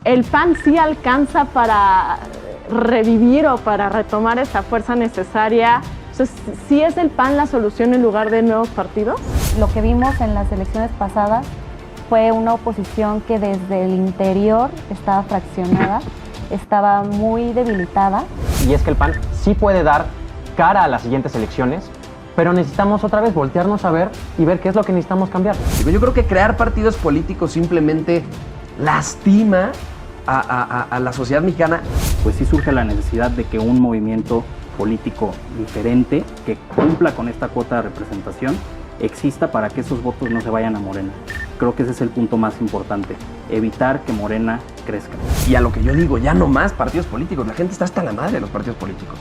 ¿el PAN sí alcanza para revivir o para retomar esa fuerza necesaria? O sea, ¿sí es el PAN la solución en lugar de nuevos partidos? Lo que vimos en las elecciones pasadas fue una oposición que desde el interior estaba fraccionada, estaba muy debilitada. Y es que el PAN sí puede dar cara a las siguientes elecciones, pero necesitamos otra vez voltearnos a ver y ver qué es lo que necesitamos cambiar. Yo creo que crear partidos políticos simplemente lastima a la sociedad mexicana. Pues sí surge la necesidad de que un movimiento político diferente, que cumpla con esta cuota de representación, exista para que esos votos no se vayan a Morena. Creo que ese es el punto más importante, evitar que Morena crezca. Y a lo que yo digo, ya no más partidos políticos, la gente está hasta la madre de los partidos políticos.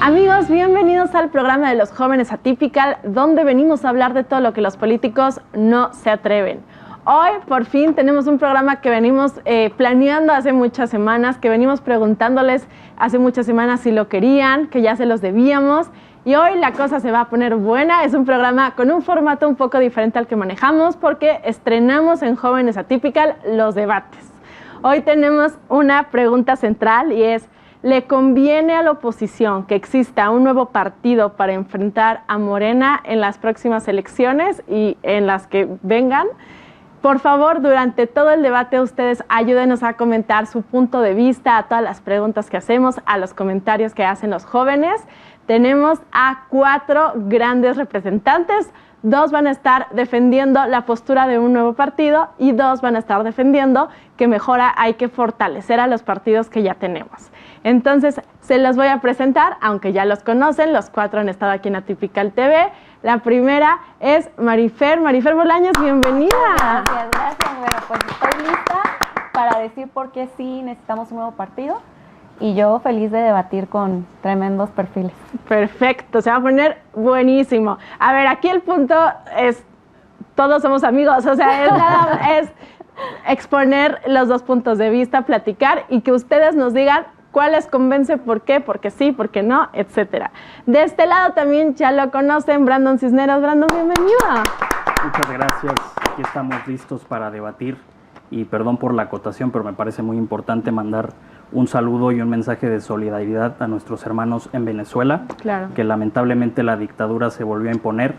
Amigos, bienvenidos al programa de los Jóvenes Atypical, donde venimos a hablar de todo lo que los políticos no se atreven. Hoy, por fin, tenemos un programa que venimos planeando hace muchas semanas, que venimos preguntándoles hace muchas semanas si lo querían, que ya se los debíamos. Y hoy la cosa se va a poner buena. Es un programa con un formato un poco diferente al que manejamos porque estrenamos en Jóvenes Atypical los debates. Hoy tenemos una pregunta central y es: ¿le conviene a la oposición que exista un nuevo partido para enfrentar a Morena en las próximas elecciones y en las que vengan? Por favor, durante todo el debate ustedes ayúdenos a comentar su punto de vista, a todas las preguntas que hacemos, a los comentarios que hacen los jóvenes. Tenemos a 4 grandes representantes. 2 van a estar defendiendo la postura de un nuevo partido y 2 van a estar defendiendo que mejor hay que fortalecer a los partidos que ya tenemos. Entonces, se los voy a presentar, aunque ya los conocen, los 4 han estado aquí en Atypical TV. La primera es Marifer Bolaños, bienvenida. Gracias. Bueno, pues estoy lista para decir por qué sí necesitamos un nuevo partido y yo feliz de debatir con tremendos perfiles. Perfecto, se va a poner buenísimo. A ver, aquí el punto es, todos somos amigos, o sea, es exponer los 2 puntos de vista, platicar y que ustedes nos digan cuál les convence, por qué, porque sí, por qué no, etcétera. De este lado también ya lo conocen, Brandon Cisneros. Brandon, bienvenido. Muchas gracias. Aquí estamos listos para debatir y perdón por la acotación, pero me parece muy importante mandar un saludo y un mensaje de solidaridad a nuestros hermanos en Venezuela, Claro. Que lamentablemente la dictadura se volvió a imponer,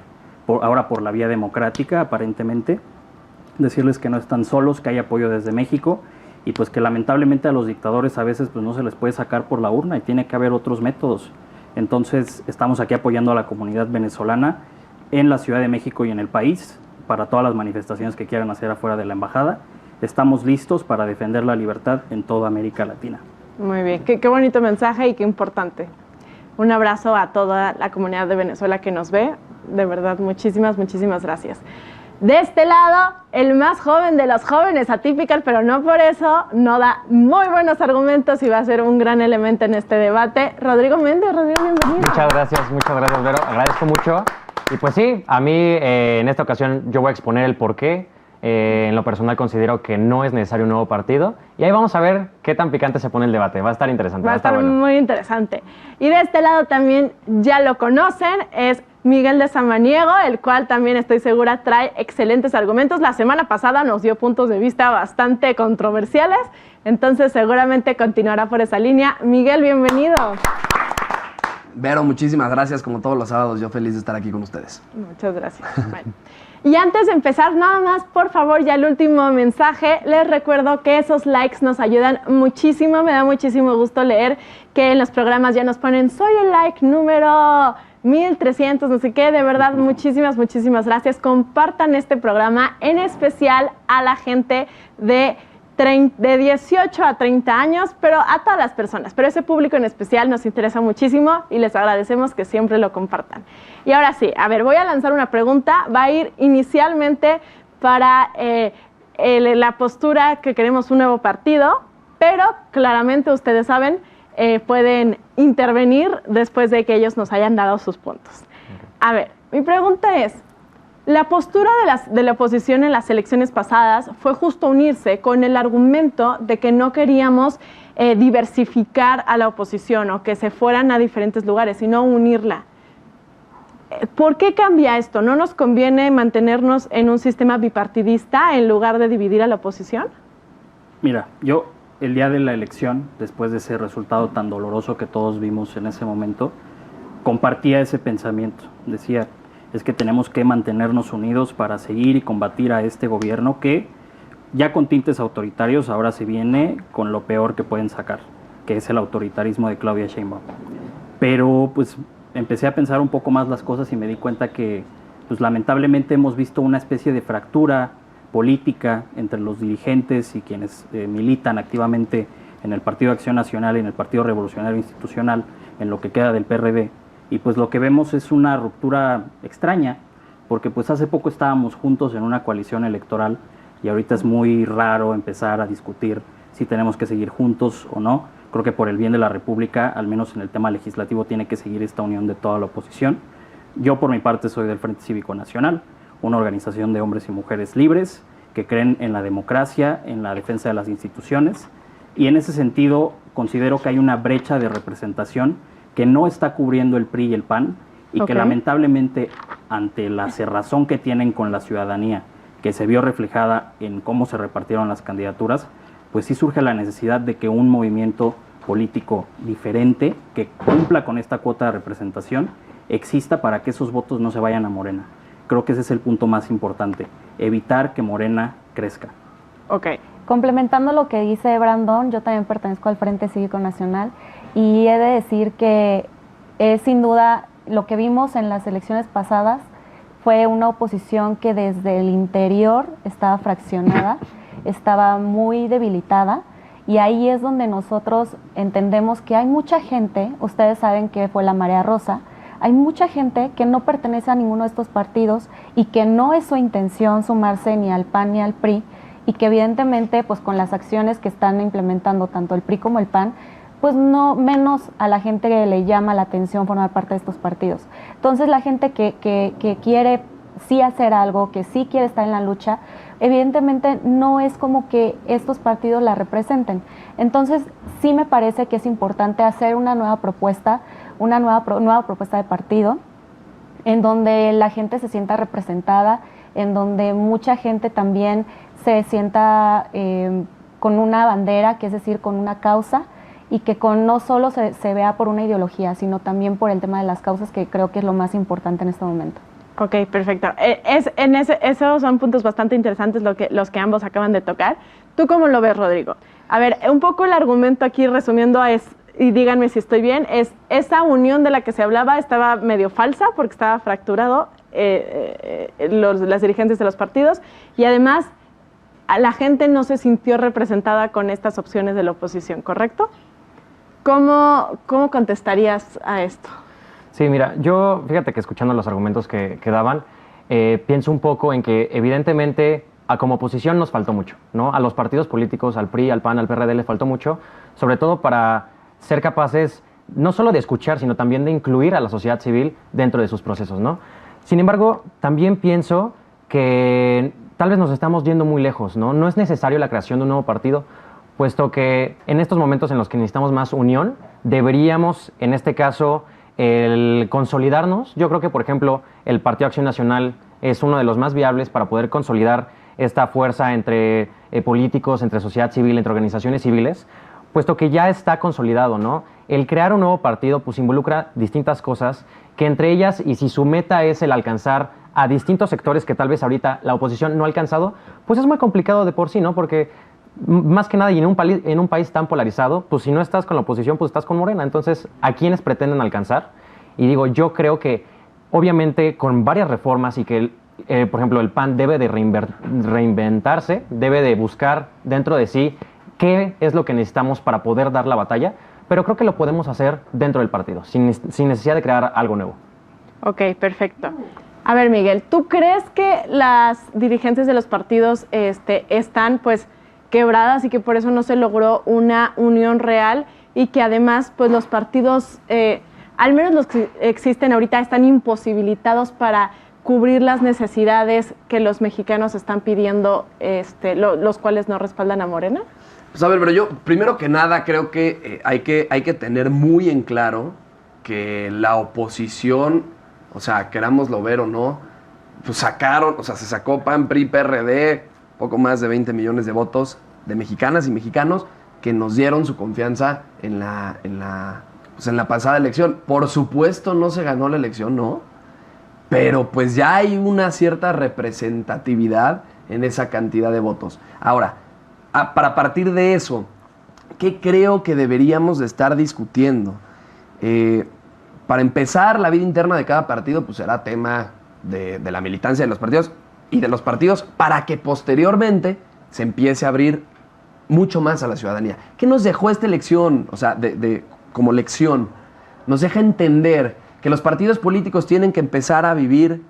ahora por la vía democrática aparentemente. Decirles que no están solos, que hay apoyo desde México y pues que lamentablemente a los dictadores a veces pues no se les puede sacar por la urna y tiene que haber otros métodos. Entonces estamos aquí apoyando a la comunidad venezolana en la Ciudad de México y en el país para todas las manifestaciones que quieran hacer afuera de la embajada. Estamos listos para defender la libertad en toda América Latina. Muy bien, qué bonito mensaje y qué importante. Un abrazo a toda la comunidad de Venezuela que nos ve. De verdad, muchísimas gracias. De este lado, el más joven de los jóvenes Atypical, pero no por eso no da muy buenos argumentos y va a ser un gran elemento en este debate. Rodrigo Méndez. Rodrigo, bienvenido. Muchas gracias, Vero. Agradezco mucho. Y pues sí, a mí en esta ocasión yo voy a exponer el porqué. En lo personal considero que no es necesario un nuevo partido. Y ahí vamos a ver qué tan picante se pone el debate. Va a estar interesante. Va a estar bueno. muy interesante. Y de este lado también ya lo conocen, es Miguel de Samaniego, el cual también estoy segura trae excelentes argumentos. La semana pasada nos dio puntos de vista bastante controversiales, entonces seguramente continuará por esa línea. Miguel, bienvenido. Vero, muchísimas gracias, como todos los sábados, yo feliz de estar aquí con ustedes. Muchas gracias. Bueno. Y antes de empezar, nada más, por favor, ya el último mensaje, les recuerdo que esos likes nos ayudan muchísimo, me da muchísimo gusto leer que en los programas ya nos ponen, soy el like número 1300, no sé qué, de verdad, muchísimas gracias. Compartan este programa, en especial a la gente de 18 a 30 años, pero a todas las personas, pero ese público en especial nos interesa muchísimo y les agradecemos que siempre lo compartan. Y ahora sí, a ver, voy a lanzar una pregunta, va a ir inicialmente para la postura que queremos un nuevo partido, pero claramente ustedes saben, pueden intervenir después de que ellos nos hayan dado sus puntos. A ver, mi pregunta es, la postura de la oposición en las elecciones pasadas fue justo unirse con el argumento de que no queríamos diversificar a la oposición o que se fueran a diferentes lugares, sino unirla. ¿Por qué cambia esto? ¿No nos conviene mantenernos en un sistema bipartidista en lugar de dividir a la oposición? Mira, yo el día de la elección, después de ese resultado tan doloroso que todos vimos en ese momento, compartía ese pensamiento. Decía, es que tenemos que mantenernos unidos para seguir y combatir a este gobierno que ya con tintes autoritarios ahora se viene con lo peor que pueden sacar, que es el autoritarismo de Claudia Sheinbaum. Pero pues empecé a pensar un poco más las cosas y me di cuenta que pues lamentablemente hemos visto una especie de fractura política entre los dirigentes y quienes militan activamente en el Partido de Acción Nacional y en el Partido Revolucionario Institucional, en lo que queda del PRD. Y pues lo que vemos es una ruptura extraña, porque pues hace poco estábamos juntos en una coalición electoral y ahorita es muy raro empezar a discutir si tenemos que seguir juntos o no. Creo que por el bien de la República, al menos en el tema legislativo, tiene que seguir esta unión de toda la oposición. Yo por mi parte soy del Frente Cívico Nacional, una organización de hombres y mujeres libres que creen en la democracia, en la defensa de las instituciones, y en ese sentido considero que hay una brecha de representación que no está cubriendo el PRI y el PAN, y que lamentablemente ante la cerrazón que tienen con la ciudadanía, que se vio reflejada en cómo se repartieron las candidaturas, pues sí surge la necesidad de que un movimiento político diferente, que cumpla con esta cuota de representación, exista para que esos votos no se vayan a Morena. Creo que ese es el punto más importante, evitar que Morena crezca. Ok. Complementando lo que dice Brandon, yo también pertenezco al Frente Cívico Nacional y he de decir que sin duda lo que vimos en las elecciones pasadas fue una oposición que desde el interior estaba fraccionada, estaba muy debilitada, y ahí es donde nosotros entendemos que hay mucha gente, ustedes saben que fue la marea rosa, hay mucha gente que no pertenece a ninguno de estos partidos y que no es su intención sumarse ni al PAN ni al PRI, y que evidentemente pues con las acciones que están implementando tanto el PRI como el PAN, pues no menos a la gente que le llama la atención formar parte de estos partidos. Entonces la gente que quiere sí hacer algo, que sí quiere estar en la lucha, evidentemente no es como que estos partidos la representen. Entonces sí me parece que es importante hacer una nueva propuesta, nueva propuesta de partido, en donde la gente se sienta representada, en donde mucha gente también se sienta con una bandera, que es decir, con una causa, y que no solo se vea por una ideología, sino también por el tema de las causas, que creo que es lo más importante en este momento. Ok, perfecto. Esos son puntos bastante interesantes los que ambos acaban de tocar. ¿Tú cómo lo ves, Rodrigo? A ver, un poco el argumento aquí, resumiendo, y díganme si estoy bien, esa unión de la que se hablaba estaba medio falsa porque estaba fracturado las dirigencias de los partidos, y además la gente no se sintió representada con estas opciones de la oposición, ¿correcto? ¿Cómo contestarías a esto? Sí, mira, yo, fíjate que escuchando los argumentos que daban, pienso un poco en que evidentemente como oposición nos faltó mucho, ¿no? A los partidos políticos, al PRI, al PAN, al PRD les faltó mucho, sobre todo para ser capaces no solo de escuchar, sino también de incluir a la sociedad civil dentro de sus procesos, ¿no? Sin embargo, también pienso que tal vez nos estamos yendo muy lejos, ¿no? No es necesario la creación de un nuevo partido, puesto que en estos momentos en los que necesitamos más unión, deberíamos, en este caso, el consolidarnos. Yo creo que, por ejemplo, el Partido Acción Nacional es uno de los más viables para poder consolidar esta fuerza entre políticos, entre sociedad civil, entre organizaciones civiles, puesto que ya está consolidado, ¿no? El crear un nuevo partido pues involucra distintas cosas, que entre ellas, y si su meta es el alcanzar a distintos sectores que tal vez ahorita la oposición no ha alcanzado, pues es muy complicado de por sí, ¿no? Porque más que nada, y en un país tan polarizado, pues si no estás con la oposición, pues estás con Morena. Entonces, ¿a quiénes pretenden alcanzar? Y digo, yo creo que obviamente con varias reformas y que, por ejemplo, el PAN debe de reinventarse, debe de buscar dentro de sí qué es lo que necesitamos para poder dar la batalla, pero creo que lo podemos hacer dentro del partido, sin necesidad de crear algo nuevo. Ok, perfecto. A ver, Miguel, ¿tú crees que las dirigencias de los partidos están, pues, quebradas y que por eso no se logró una unión real, y que además pues los partidos, al menos los que existen ahorita, están imposibilitados para cubrir las necesidades que los mexicanos están pidiendo, los cuales no respaldan a Morena? Pues a ver, pero yo primero que nada creo que hay que tener muy en claro que la oposición, O sea, querámoslo ver o no, pues se sacó PAN, PRI, PRD, poco más de 20 millones de votos de mexicanas y mexicanos que nos dieron su confianza en la pasada elección. Por supuesto no se ganó la elección, ¿no? Pero pues ya hay una cierta representatividad en esa cantidad de votos. Ahora, para partir de eso, ¿qué creo que deberíamos de estar discutiendo? Para empezar, la vida interna de cada partido pues será tema de la militancia de los partidos y de los partidos para que posteriormente se empiece a abrir mucho más a la ciudadanía. ¿Qué nos dejó esta elección? O sea, como lección, nos deja entender que los partidos políticos tienen que empezar a vivir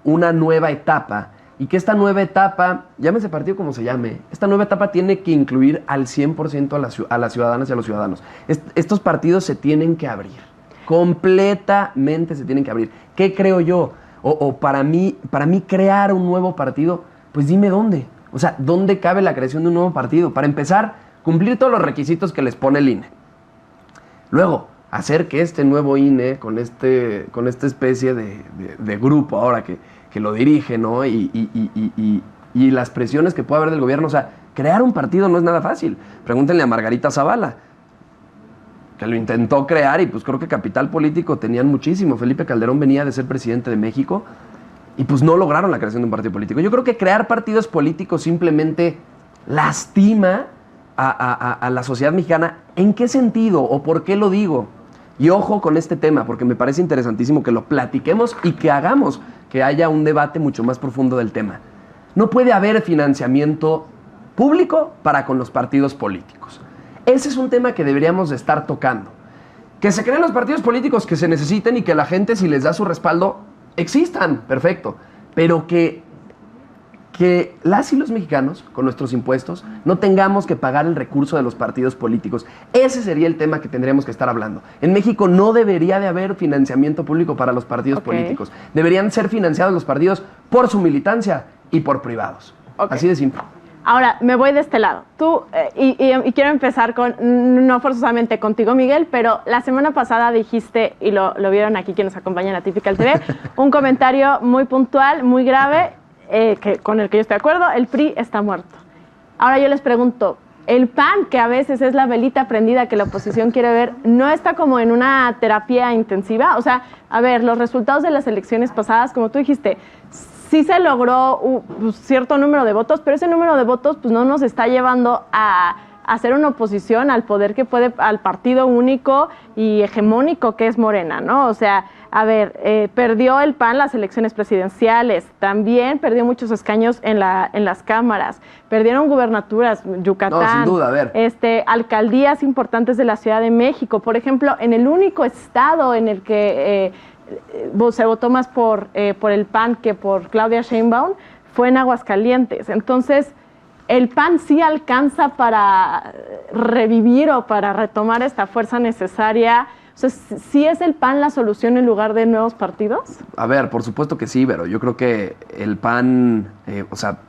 una nueva etapa y que esta nueva etapa, llámese partido como se llame, esta nueva etapa tiene que incluir al 100% a las ciudadanas y a los ciudadanos. Estos partidos se tienen que abrir, completamente se tienen que abrir. ¿Qué creo yo? O para mí crear un nuevo partido, pues dime dónde. O sea, ¿dónde cabe la creación de un nuevo partido? Para empezar, cumplir todos los requisitos que les pone el INE. Luego, hacer que este nuevo INE, con esta especie de grupo ahora que lo dirige, ¿no? Y las presiones que puede haber del gobierno, o sea, crear un partido no es nada fácil. Pregúntenle a Margarita Zavala, que lo intentó crear y pues creo que capital político tenían muchísimo. Felipe Calderón venía de ser presidente de México y pues no lograron la creación de un partido político. Yo creo que crear partidos políticos simplemente lastima a la sociedad mexicana. ¿En qué sentido o por qué lo digo? Y ojo con este tema, porque me parece interesantísimo que lo platiquemos y que hagamos que haya un debate mucho más profundo del tema. No puede haber financiamiento público para con los partidos políticos. Ese es un tema que deberíamos de estar tocando. Que se creen los partidos políticos que se necesiten y que la gente, si les da su respaldo, existan, perfecto. Pero que las y los mexicanos, con nuestros impuestos, no tengamos que pagar el recurso de los partidos políticos. Ese sería el tema que tendríamos que estar hablando. En México no debería de haber financiamiento público para los partidos políticos. Deberían ser financiados los partidos por su militancia y por privados. Así de simple. Ahora, me voy de este lado. Tú, y quiero empezar no forzosamente contigo, Miguel, pero la semana pasada dijiste, y lo vieron aquí quienes acompañan a Typical TV, un comentario muy puntual, muy grave, con el que yo estoy de acuerdo: el PRI está muerto. Ahora yo les pregunto, el PAN, que a veces es la velita prendida que la oposición quiere ver, ¿no está como en una terapia intensiva? O sea, a ver, los resultados de las elecciones pasadas, como tú dijiste, sí se logró un cierto número de votos, pero ese número de votos pues no nos está llevando a hacer una oposición al poder que puede, al partido único y hegemónico que es Morena, ¿no? O sea, a ver, perdió el PAN las elecciones presidenciales, también perdió muchos escaños en las cámaras, perdieron gubernaturas, Yucatán, no, sin duda, a ver. Alcaldías importantes de la Ciudad de México. Por ejemplo, en el único estado en el que se votó más por el PAN que por Claudia Sheinbaum fue en Aguascalientes. Entonces, ¿el PAN sí alcanza para revivir o para retomar esta fuerza necesaria? O sea, ¿sí es el PAN la solución en lugar de nuevos partidos? A ver, por supuesto que sí, pero yo creo que el PAN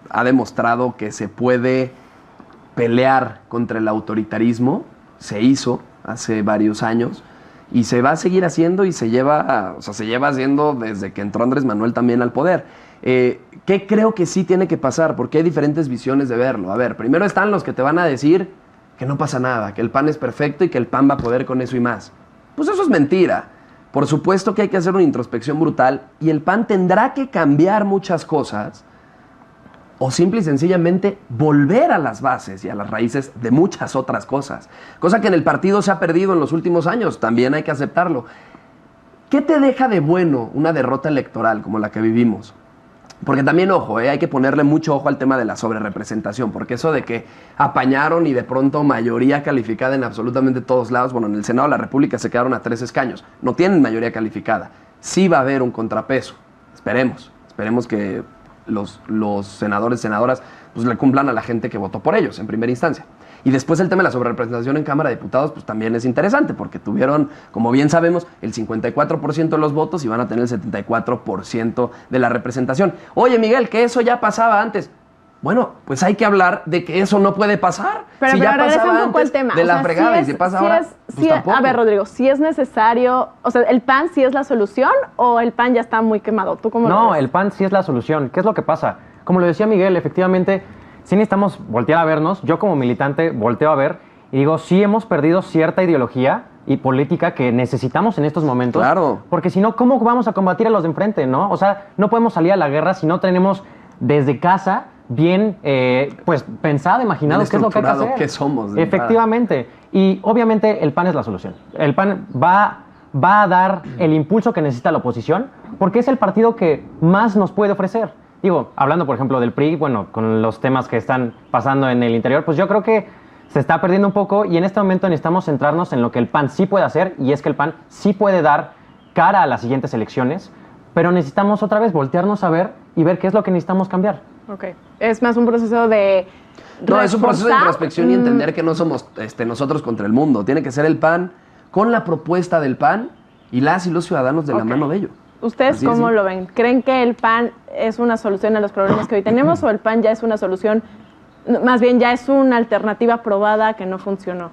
ha demostrado que se puede pelear contra el autoritarismo. Se hizo hace varios años y se va a seguir haciendo y se lleva haciendo desde que entró Andrés Manuel también al poder. ¿Qué creo que sí tiene que pasar? Porque hay diferentes visiones de verlo. A ver, primero están los que te van a decir que no pasa nada, que el PAN es perfecto y que el PAN va a poder con eso y más. Pues eso es mentira. Por supuesto que hay que hacer una introspección brutal y el PAN tendrá que cambiar muchas cosas o simple y sencillamente volver a las bases y a las raíces de muchas otras cosas. Cosa que en el partido se ha perdido en los últimos años, también hay que aceptarlo. ¿Qué te deja de bueno una derrota electoral como la que vivimos? Porque también, ojo, hay que ponerle mucho ojo al tema de la sobrerepresentación, porque eso de que apañaron y de pronto mayoría calificada en absolutamente todos lados, bueno, en el Senado de la República se quedaron a 3 escaños, no tienen mayoría calificada. Sí va a haber un contrapeso, esperemos que los senadores y senadoras pues le cumplan a la gente que votó por ellos en primera instancia. Y después el tema de la sobrerepresentación en Cámara de Diputados pues también es interesante porque tuvieron, como bien sabemos, el 54% de los votos y van a tener el 74% de la representación. Oye, Miguel, que eso ya pasaba antes. bueno, pues hay que hablar de que eso no puede pasar. Pero si ya regresa pasaba un poco antes el tema. de O la sea, fregada sí y si pasa sí ahora, es- pues sí es- tampoco. A ver, Rodrigo, ¿sí es necesario, o sea, el PAN sí es la solución o el PAN ya está muy quemado? ¿Tú cómo lo No, ves? el PAN sí es la solución. ¿Qué es lo que pasa? Como lo decía Miguel, efectivamente, sí necesitamos voltear a vernos. Yo como militante volteo a ver y digo, sí hemos perdido cierta ideología y política que necesitamos en estos momentos. Claro. Porque si no, ¿cómo vamos a combatir a los de enfrente, no? O sea, no podemos salir a la guerra si no tenemos desde casa bien, pues, pensado, imaginado Bien qué es lo que hay que estructurado hacer. qué somos de Efectivamente. Y obviamente el PAN es la solución. El PAN va a dar el impulso que necesita la oposición porque es el partido que más nos puede ofrecer. Digo, hablando por ejemplo del PRI, bueno, con los temas que están pasando en el interior, pues yo creo que se está perdiendo un poco y en este momento necesitamos centrarnos en lo que el PAN sí puede hacer y es que el PAN sí puede dar cara a las siguientes elecciones, pero necesitamos otra vez voltearnos a ver y ver qué es lo que necesitamos cambiar. Ok. Es más un proceso de No, es un proceso de reforzar, introspección y entender que no somos nosotros contra el mundo. Tiene que ser el PAN con la propuesta del PAN y las y los ciudadanos de la Ok. mano de ellos. ¿Ustedes Así es, cómo sí. lo ven? ¿Creen que el PAN es una solución a los problemas que hoy tenemos o el PAN ya es una solución, más bien ya es una alternativa probada que no funcionó?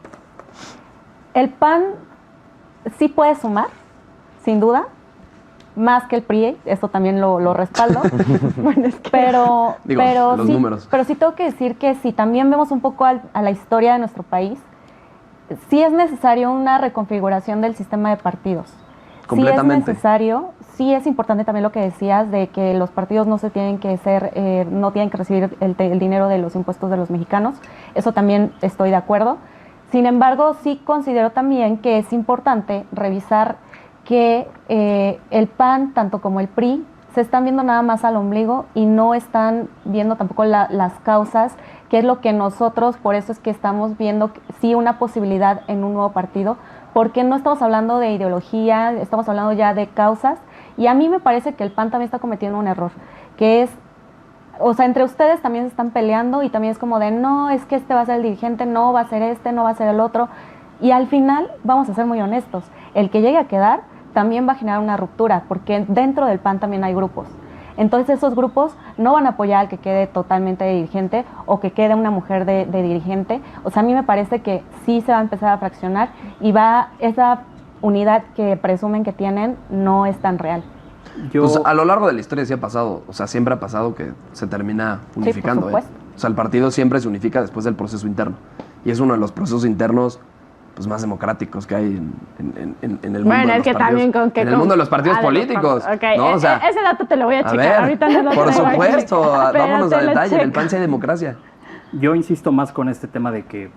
El PAN sí puede sumar, sin duda, más que el PRI, eso también lo respaldo. Bueno, es que Pero, Digo, pero, los sí, números. pero sí tengo que decir que si también vemos un poco a la historia de nuestro país, sí es necesario una reconfiguración del sistema de partidos. Completamente. Sí es necesario, sí es importante también lo que decías de que los partidos no se tienen que no tienen que recibir el dinero de los impuestos de los mexicanos. Eso también estoy de acuerdo. Sin embargo, sí considero también que es importante revisar que el PAN, tanto como el PRI, se están viendo nada más al ombligo y no están viendo tampoco las causas, que es lo que nosotros, por eso es que estamos viendo sí una posibilidad en un nuevo partido, porque no estamos hablando de ideología, estamos hablando ya de causas, y a mí me parece que el PAN también está cometiendo un error, que es, o sea, entre ustedes también se están peleando y también es como de, no, es que este va a ser el dirigente, no va a ser este, no va a ser el otro, y al final, vamos a ser muy honestos, el que llegue a quedar también va a generar una ruptura, porque dentro del PAN también hay grupos. Entonces esos grupos no van a apoyar al que quede totalmente de dirigente o que quede una mujer de dirigente. O sea, a mí me parece que sí se va a empezar a fraccionar y esa unidad que presumen que tienen no es tan real. Pues a lo largo de la historia sí ha pasado, o sea, siempre ha pasado que se termina unificando. por supuesto. O sea, el partido siempre se unifica después del proceso interno. Y es uno de los procesos internos pues, más democráticos que hay en el mundo. Bueno, de es que los partidos, también con que... en el mundo de los partidos políticos. Ok, ¿no? O sea, ese dato te lo voy a a checar. ver, Ahorita no lo por traigo aquí. supuesto, Pero vámonos te a lo detalle. En el checo. PAN sí hay democracia. Yo insisto más con este tema de que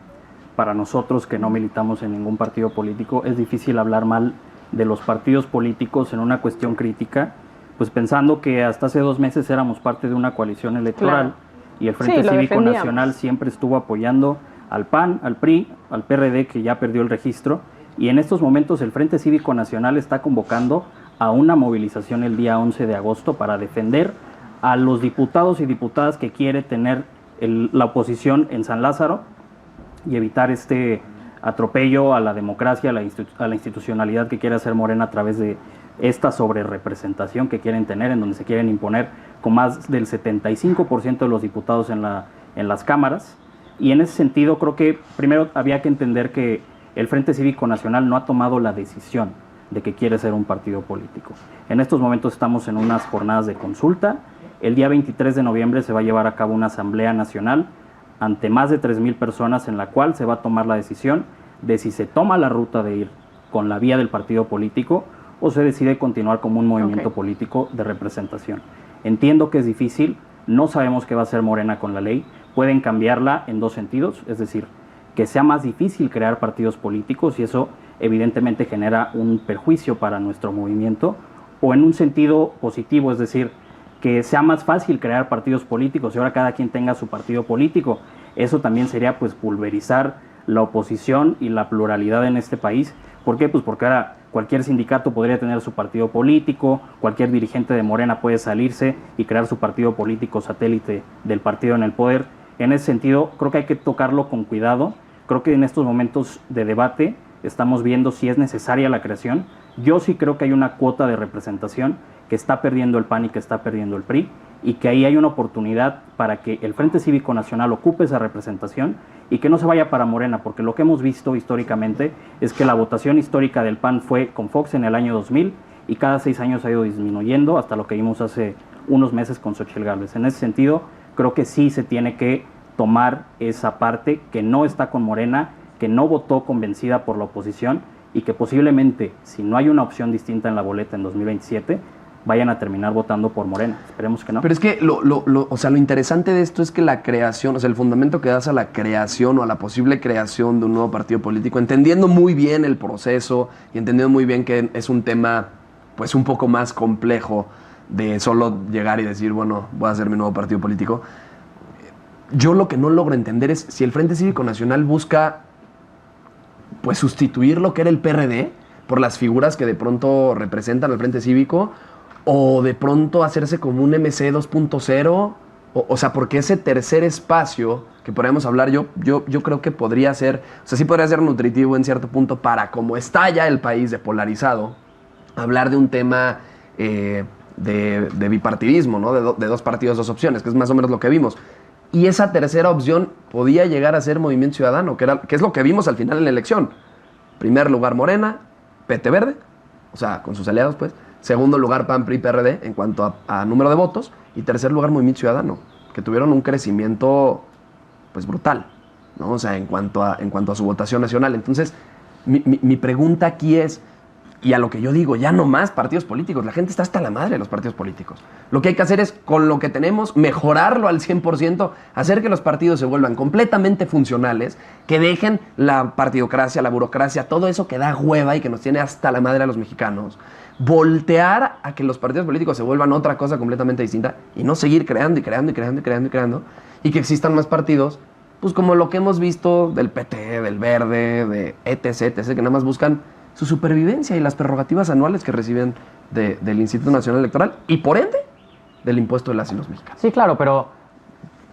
para nosotros que no militamos en ningún partido político es difícil hablar mal de los partidos políticos en una cuestión crítica, pues pensando que hasta hace 2 meses éramos parte de una coalición electoral Claro. y el Frente Sí, lo Cívico defendíamos. Nacional siempre estuvo apoyando al PAN, al PRI, al PRD que ya perdió el registro, y en estos momentos el Frente Cívico Nacional está convocando a una movilización el día 11 de agosto para defender a los diputados y diputadas que quiere tener la oposición en San Lázaro y evitar este atropello a la democracia, a la institucionalidad que quiere hacer Morena a través de esta sobrerepresentación que quieren tener, en donde se quieren imponer con más del 75% de los diputados en las cámaras. Y en ese sentido creo que primero había que entender que el Frente Cívico Nacional no ha tomado la decisión de que quiere ser un partido político. En estos momentos estamos en unas jornadas de consulta. El día 23 de noviembre se va a llevar a cabo una asamblea nacional ante más de 3,000 personas en la cual se va a tomar la decisión de si se toma la ruta de ir con la vía del partido político o se decide continuar como un movimiento político de representación. Entiendo que es difícil, no sabemos qué va a hacer Morena con la ley, pueden cambiarla en 2 sentidos, es decir, que sea más difícil crear partidos políticos y eso evidentemente genera un perjuicio para nuestro movimiento, o en un sentido positivo, es decir, que sea más fácil crear partidos políticos y ahora cada quien tenga su partido político. Eso también sería pues pulverizar la oposición y la pluralidad en este país. ¿Por qué? Pues porque ahora cualquier sindicato podría tener su partido político, cualquier dirigente de Morena puede salirse y crear su partido político satélite del partido en el poder. En ese sentido, creo que hay que tocarlo con cuidado. Creo que en estos momentos de debate estamos viendo si es necesaria la creación. Yo sí creo que hay una cuota de representación que está perdiendo el PAN y que está perdiendo el PRI, y que ahí hay una oportunidad para que el Frente Cívico Nacional ocupe esa representación y que no se vaya para Morena, porque lo que hemos visto históricamente es que la votación histórica del PAN fue con Fox en el año 2000 y cada 6 años ha ido disminuyendo hasta lo que vimos hace unos meses con Xochitl Gálvez. En ese sentido, creo que sí se tiene que tomar esa parte que no está con Morena, que no votó convencida por la oposición y que posiblemente, si no hay una opción distinta en la boleta en 2027, vayan a terminar votando por Morena. Esperemos que no. Pero es que o sea, lo interesante de esto es que la creación, o sea, el fundamento que das a la creación o a la posible creación de un nuevo partido político, entendiendo muy bien el proceso y entendiendo muy bien que es un tema pues un poco más complejo de solo llegar y decir, bueno, voy a hacer mi nuevo partido político. Yo lo que no logro entender es si el Frente Cívico Nacional busca pues sustituir lo que era el PRD por las figuras que de pronto representan al Frente Cívico, o de pronto hacerse como un MC 2.0, o sea, porque ese tercer espacio que podríamos hablar, yo creo que podría ser, o sea, sí podría ser nutritivo en cierto punto para como está ya el país de polarizado, hablar de un tema de bipartidismo, ¿no? De dos partidos, dos opciones, que es más o menos lo que vimos. Y esa tercera opción podía llegar a ser Movimiento Ciudadano, que es lo que vimos al final en la elección. Primer lugar Morena, PT Verde, o sea, con sus aliados, pues. Segundo lugar PAN, PRI, PRD en cuanto a número de votos. Y tercer lugar Movimiento Ciudadano, que tuvieron un crecimiento pues brutal, ¿no? O sea, en cuanto a su votación nacional. Entonces, mi pregunta aquí es, y a lo que yo digo, ya no más partidos políticos. La gente está hasta la madre de los partidos políticos. Lo que hay que hacer es, con lo que tenemos, mejorarlo al 100%, hacer que los partidos se vuelvan completamente funcionales, que dejen la partidocracia, la burocracia, todo eso que da hueva y que nos tiene hasta la madre a los mexicanos. Voltear a que los partidos políticos se vuelvan otra cosa completamente distinta y no seguir creando y creando y creando y creando y creando, y que existan más partidos, pues como lo que hemos visto del PT, del Verde, de etc., que nada más buscan su supervivencia y las prerrogativas anuales que reciben del Instituto Nacional Electoral y, por ende, del impuesto de las y los mexicanos. Sí, claro, pero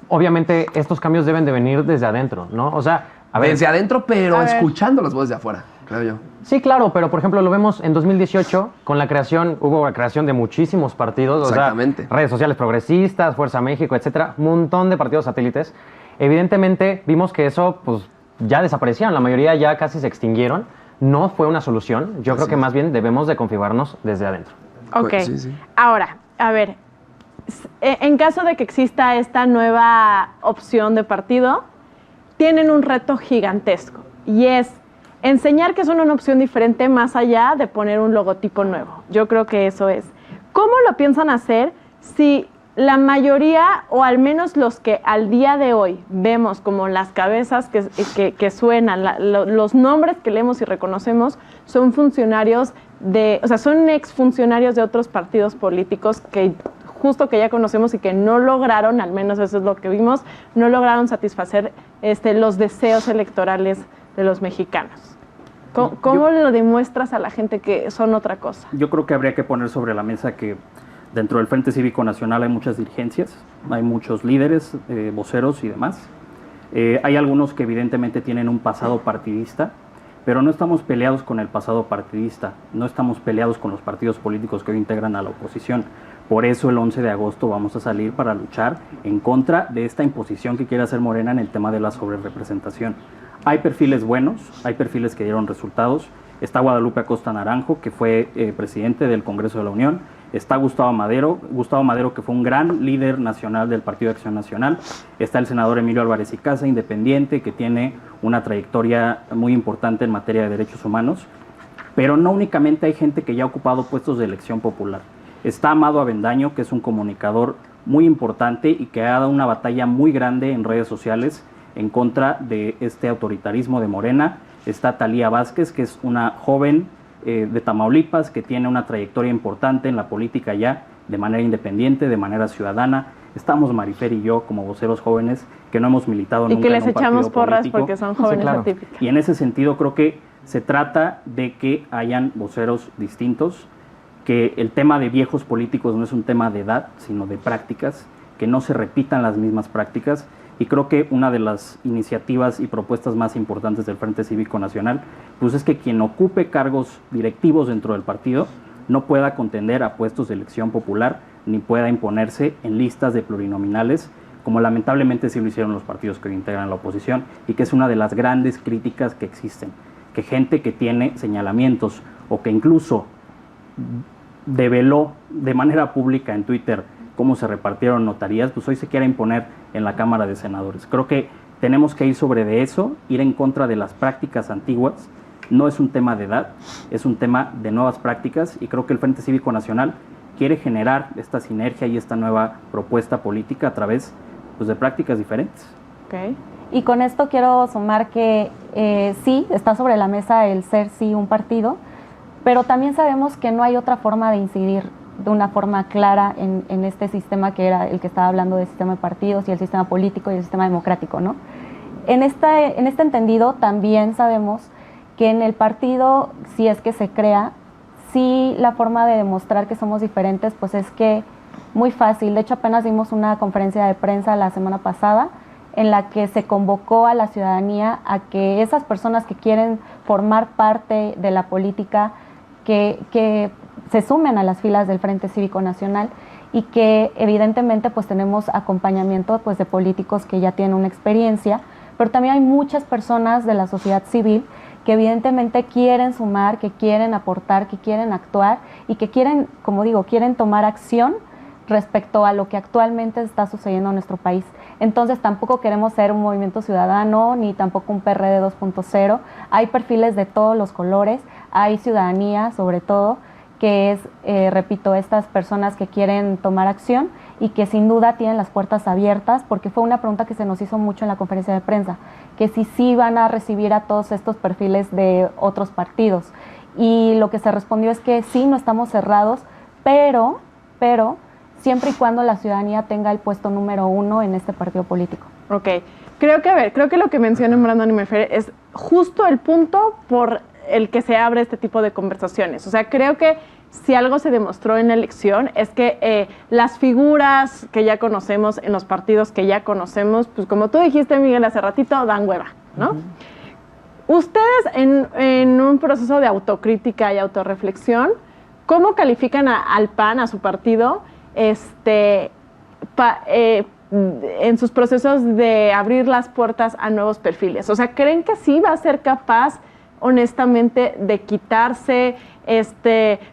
obviamente estos cambios deben de venir desde adentro, ¿no? O sea, a ver, desde adentro, pero escuchando las voces de afuera, creo yo. Sí, claro, pero por ejemplo lo vemos en 2018 con hubo la creación de muchísimos partidos, exactamente. O sea, redes sociales progresistas, Fuerza México, etcétera, un montón de partidos satélites. Evidentemente vimos que eso pues ya desaparecieron, la mayoría ya casi se extinguieron. No fue una solución. Yo creo que más bien debemos de configurarnos desde adentro. Ok. Sí. Ahora, a ver, en caso de que exista esta nueva opción de partido, tienen un reto gigantesco y es enseñar que son una opción diferente más allá de poner un logotipo nuevo. Yo creo que eso es. ¿Cómo lo piensan hacer si la mayoría, o al menos los que al día de hoy vemos como las cabezas que suenan, los nombres que leemos y reconocemos, son funcionarios son exfuncionarios de otros partidos políticos que justo que ya conocemos y que no lograron, al menos eso es lo que vimos, no lograron satisfacer los deseos electorales de los mexicanos? ¿Cómo lo demuestras a la gente que son otra cosa? Yo creo que habría que poner sobre la mesa que dentro del Frente Cívico Nacional hay muchas dirigencias, hay muchos líderes, voceros y demás. Hay algunos que evidentemente tienen un pasado partidista, pero no estamos peleados con el pasado partidista, no estamos peleados con los partidos políticos que hoy integran a la oposición. Por eso el 11 de agosto vamos a salir para luchar en contra de esta imposición que quiere hacer Morena en el tema de la sobrerepresentación. Hay perfiles buenos, hay perfiles que dieron resultados. Está Guadalupe Acosta Naranjo, que fue presidente del Congreso de la Unión. Está Gustavo Madero, que fue un gran líder nacional del Partido de Acción Nacional. Está el senador Emilio Álvarez y Casa, independiente, que tiene una trayectoria muy importante en materia de derechos humanos. Pero no únicamente hay gente que ya ha ocupado puestos de elección popular. Está Amado Avendaño, que es un comunicador muy importante y que ha dado una batalla muy grande en redes sociales en contra de este autoritarismo de Morena. Está Talía Vázquez, que es una joven de Tamaulipas, que tiene una trayectoria importante en la política ya, de manera independiente, de manera ciudadana. Estamos Marifer y yo como voceros jóvenes que no hemos militado nunca en un partido político. Y que les echamos porras porque son jóvenes, sí, claro, atípicas. Y en ese sentido creo que se trata de que hayan voceros distintos, que el tema de viejos políticos no es un tema de edad, sino de prácticas, que no se repitan las mismas prácticas. Y creo que una de las iniciativas y propuestas más importantes del Frente Cívico Nacional pues es que quien ocupe cargos directivos dentro del partido no pueda contender a puestos de elección popular ni pueda imponerse en listas de plurinominales, como lamentablemente sí lo hicieron los partidos que hoy integran la oposición, y que es una de las grandes críticas que existen, que gente que tiene señalamientos o que incluso develó de manera pública en Twitter cómo se repartieron notarías, pues hoy se quiere imponer en la Cámara de Senadores. Creo que tenemos que ir sobre de eso, ir en contra de las prácticas antiguas. No es un tema de edad, es un tema de nuevas prácticas, y creo que el Frente Cívico Nacional quiere generar esta sinergia y esta nueva propuesta política a través, pues, de prácticas diferentes. Okay. Y con esto quiero sumar que sí, está sobre la mesa el ser sí un partido, pero también sabemos que no hay otra forma de incidir de una forma clara en este sistema que era el que estaba hablando del sistema de partidos y el sistema político y el sistema democrático, ¿no? En este entendido también sabemos que en el partido, si es que se crea, sí la forma de demostrar que somos diferentes, pues es que muy fácil. De hecho, apenas dimos una conferencia de prensa la semana pasada en la que se convocó a la ciudadanía a que esas personas que quieren formar parte de la política, que se sumen a las filas del Frente Cívico Nacional, y que evidentemente pues tenemos acompañamiento pues de políticos que ya tienen una experiencia, pero también hay muchas personas de la sociedad civil que evidentemente quieren sumar, que quieren aportar, que quieren actuar y que quieren, como digo, quieren tomar acción respecto a lo que actualmente está sucediendo en nuestro país. Entonces tampoco queremos ser un movimiento ciudadano ni tampoco un PRD 2.0. Hay perfiles de todos los colores, hay ciudadanía sobre todo, que es, repito, estas personas que quieren tomar acción y que sin duda tienen las puertas abiertas, porque fue una pregunta que se nos hizo mucho en la conferencia de prensa, que si sí van a recibir a todos estos perfiles de otros partidos. Y lo que se respondió es que sí, no estamos cerrados, pero siempre y cuando la ciudadanía tenga el puesto número 1 en este partido político. Ok, creo que lo que mencionan Brandon y Marifer es justo el punto por el que se abre este tipo de conversaciones. O sea, creo que si algo se demostró en la elección es que las figuras que ya conocemos en los partidos que ya conocemos, pues como tú dijiste, Miguel, hace ratito, dan hueva, ¿no? Ustedes en un proceso de autocrítica y autorreflexión, ¿cómo califican al PAN, a su partido, en sus procesos de abrir las puertas a nuevos perfiles? O sea, ¿creen que sí va a ser capaz, honestamente, de quitarse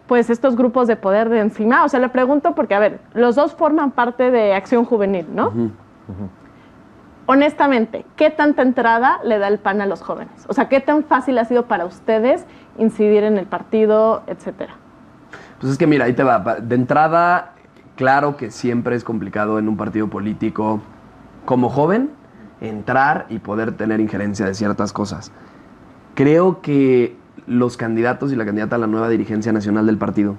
pues estos grupos de poder de encima? O sea, le pregunto porque, a ver, los dos forman parte de Acción Juvenil, ¿no? Honestamente, ¿qué tanta entrada le da el PAN a los jóvenes? O sea, ¿qué tan fácil ha sido para ustedes incidir en el partido, etcétera? Pues es que mira, ahí te va. De entrada, claro que siempre es complicado en un partido político como joven entrar y poder tener injerencia de ciertas cosas. Creo que los candidatos y la candidata a la nueva dirigencia nacional del partido,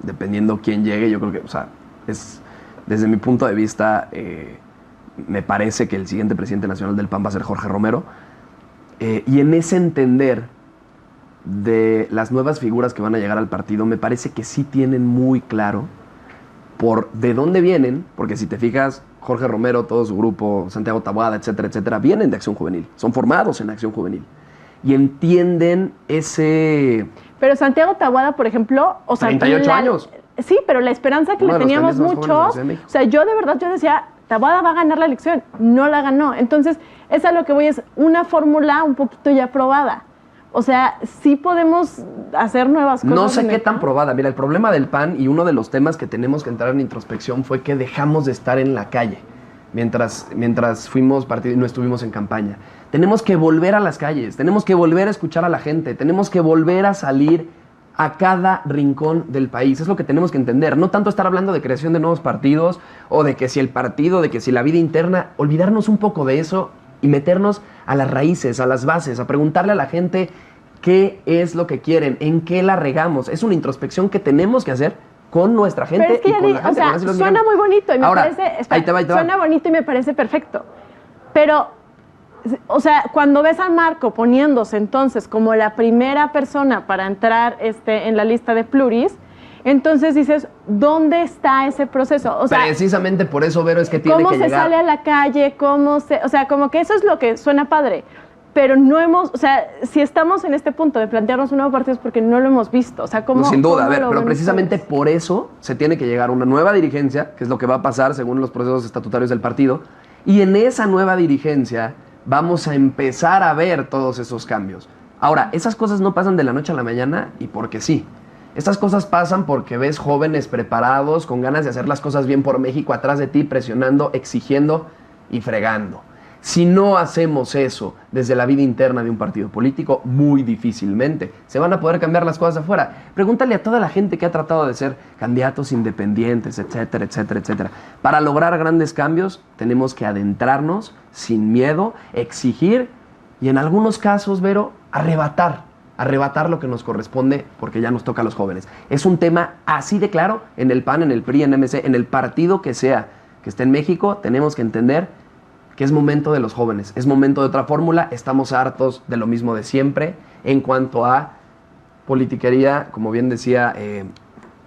dependiendo quién llegue, yo creo que, o sea, desde mi punto de vista, me parece que el siguiente presidente nacional del PAN va a ser Jorge Romero. Y en ese entender de las nuevas figuras que van a llegar al partido, me parece que sí tienen muy claro por de dónde vienen, porque si te fijas, Jorge Romero, todo su grupo, Santiago Taboada, etcétera, etcétera, vienen de Acción Juvenil, son formados en Acción Juvenil y entienden ese... Pero Santiago Taboada, por ejemplo... O sea, 38 años. Sí, pero la esperanza que le teníamos muchos... O sea, yo de verdad, yo decía, Taboada va a ganar la elección, no la ganó. Entonces, es a lo que voy, es una fórmula un poquito ya probada. O sea, sí podemos hacer nuevas cosas. No sé qué tan probada. Mira, el problema del PAN y uno de los temas que tenemos que entrar en introspección fue que dejamos de estar en la calle mientras fuimos partido y no estuvimos en campaña. Tenemos que volver a las calles, tenemos que volver a escuchar a la gente, tenemos que volver a salir a cada rincón del país. Es lo que tenemos que entender. No tanto estar hablando de creación de nuevos partidos o de que si el partido, de que si la vida interna, olvidarnos un poco de eso y meternos a las raíces, a las bases, a preguntarle a la gente qué es lo que quieren, en qué la regamos. Es una introspección que tenemos que hacer con nuestra gente. Pero es que ya la gente, o sea, suena muy bonito y me parece... Ahí te va. Suena bonito y me parece perfecto. Pero, o sea, cuando ves a Marco poniéndose entonces como la primera persona para entrar en la lista de pluris, entonces dices, ¿dónde está ese proceso? O sea, precisamente por eso, Vero, es que tiene que llegar. ¿Cómo se sale a la calle? O sea, como que eso es lo que suena padre. pero no hemos, o sea, si estamos en este punto de plantearnos un nuevo partido es porque no lo hemos visto. O sea, ¿cómo? No, sin duda, a ver, lo pero ven precisamente ustedes? por eso se tiene que llegar a una nueva dirigencia, que es lo que va a pasar según los procesos estatutarios del partido, y en esa nueva dirigencia vamos a empezar a ver todos esos cambios. Ahora, esas cosas no pasan de la noche a la mañana y porque sí. Estas cosas pasan porque ves jóvenes preparados, con ganas de hacer las cosas bien por México, atrás de ti, presionando, exigiendo y fregando. Si no hacemos eso desde la vida interna de un partido político, muy difícilmente se van a poder cambiar las cosas afuera. Pregúntale a toda la gente que ha tratado de ser candidatos independientes, etcétera, etcétera, etcétera. Para lograr grandes cambios tenemos que adentrarnos sin miedo, exigir y en algunos casos, Vero, arrebatar lo que nos corresponde porque ya nos toca a los jóvenes. Es un tema así de claro en el PAN, en el PRI, en MC, en el partido que sea que esté en México, tenemos que entender que es momento de los jóvenes, es momento de otra fórmula, estamos hartos de lo mismo de siempre en cuanto a politiquería, como bien decía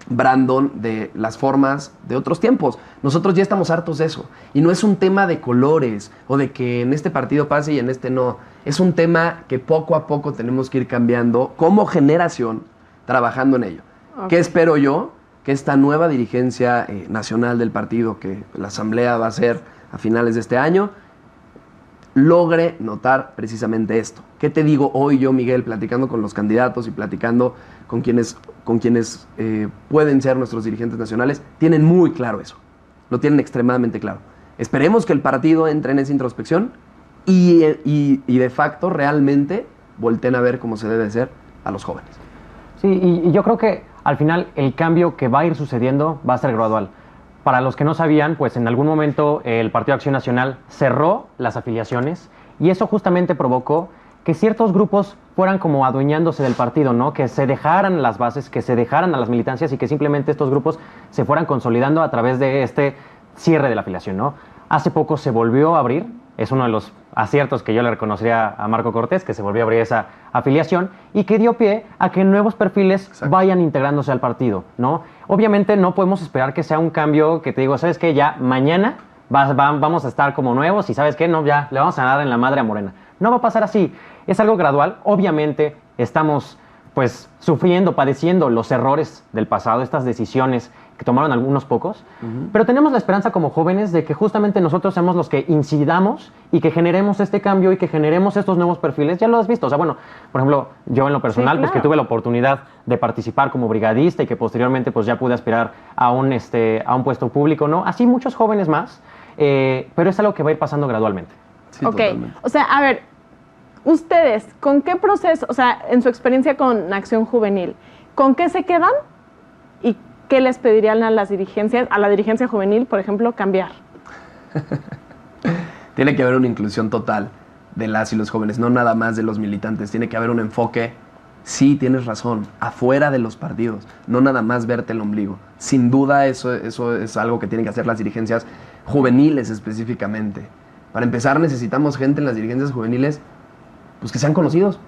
Brandon, de las formas de otros tiempos. Nosotros ya estamos hartos de eso. Y no es un tema de colores o de que en este partido pase y en este no. Es un tema que poco a poco tenemos que ir cambiando como generación, trabajando en ello. Okay. ¿Qué espero yo? Que esta nueva dirigencia nacional del partido, que la asamblea va a ser a finales de este año, logre notar precisamente esto. ¿Qué te digo hoy yo, Miguel, platicando con los candidatos y platicando con quienes pueden ser nuestros dirigentes nacionales? Tienen muy claro eso, lo tienen extremadamente claro. Esperemos que el partido entre en esa introspección y de facto realmente volteen a ver cómo se debe ser a los jóvenes. Sí, y yo creo que al final el cambio que va a ir sucediendo va a ser gradual. Para los que no sabían, pues en algún momento el Partido Acción Nacional cerró las afiliaciones y eso justamente provocó que ciertos grupos fueran como adueñándose del partido, ¿no? Que se dejaran las bases, que se dejaran a las militancias y que simplemente estos grupos se fueran consolidando a través de este cierre de la afiliación, ¿no? Hace poco se volvió a abrir, es uno de los aciertos que yo le reconocería a Marco Cortés, que se volvió a abrir esa afiliación y que dio pie a que nuevos perfiles Exacto. vayan integrándose al partido, ¿no? Obviamente no podemos esperar que sea un cambio que te digo, ¿sabes qué? Ya mañana vamos a estar como nuevos y ¿sabes qué? No, ya le vamos a dar en la madre a Morena. No va a pasar así, es algo gradual. Obviamente estamos pues sufriendo, padeciendo los errores del pasado, estas decisiones que tomaron algunos pocos, pero tenemos la esperanza como jóvenes de que justamente nosotros seamos los que incidamos y que generemos este cambio y que generemos estos nuevos perfiles. Ya lo has visto, o sea, bueno, por ejemplo, yo en lo personal, Sí, pues que claro. tuve la oportunidad de participar como brigadista y que posteriormente pues ya pude aspirar a un puesto público, ¿no? Así muchos jóvenes más, pero es algo que va a ir pasando gradualmente. Sí, Ok, totalmente. o sea, a ver, ustedes, ¿con qué proceso, o sea, en su experiencia con Acción Juvenil, ¿con qué se quedan y qué les pedirían a las dirigencias, a la dirigencia juvenil, por ejemplo, cambiar? Tiene que haber una inclusión total de las y los jóvenes, no nada más de los militantes. Tiene que haber un enfoque, sí, tienes razón, afuera de los partidos, no nada más verte el ombligo. Sin duda eso es algo que tienen que hacer las dirigencias juveniles específicamente. Para empezar necesitamos gente en las dirigencias juveniles pues que sean conocidos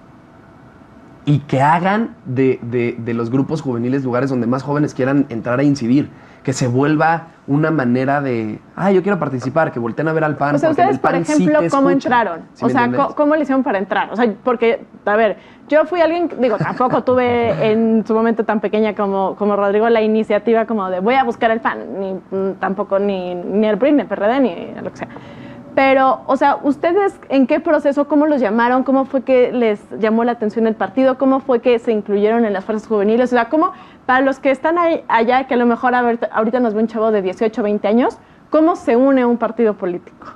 y que hagan de los grupos juveniles lugares donde más jóvenes quieran entrar a incidir, que se vuelva una manera de, yo quiero participar, que volteen a ver al PAN. O sea, porque en ustedes, el PAN por sí ejemplo, te ¿cómo escuchan. entraron? ¿Sí O me sea, entiendes? ¿cómo le hicieron para entrar? O sea, porque, a ver, yo fui alguien, digo, tampoco tuve en su momento tan pequeña como Rodrigo la iniciativa como de voy a buscar el PAN, tampoco ni el PRI, ni el PRD, ni lo que sea. Pero, o sea, ¿ustedes en qué proceso, cómo los llamaron? ¿Cómo fue que les llamó la atención el partido? ¿Cómo fue que se incluyeron en las fuerzas juveniles? O sea, ¿cómo, para los que están allá, que a lo mejor ahorita nos ve un chavo de 18, 20 años, ¿cómo se une a un partido político?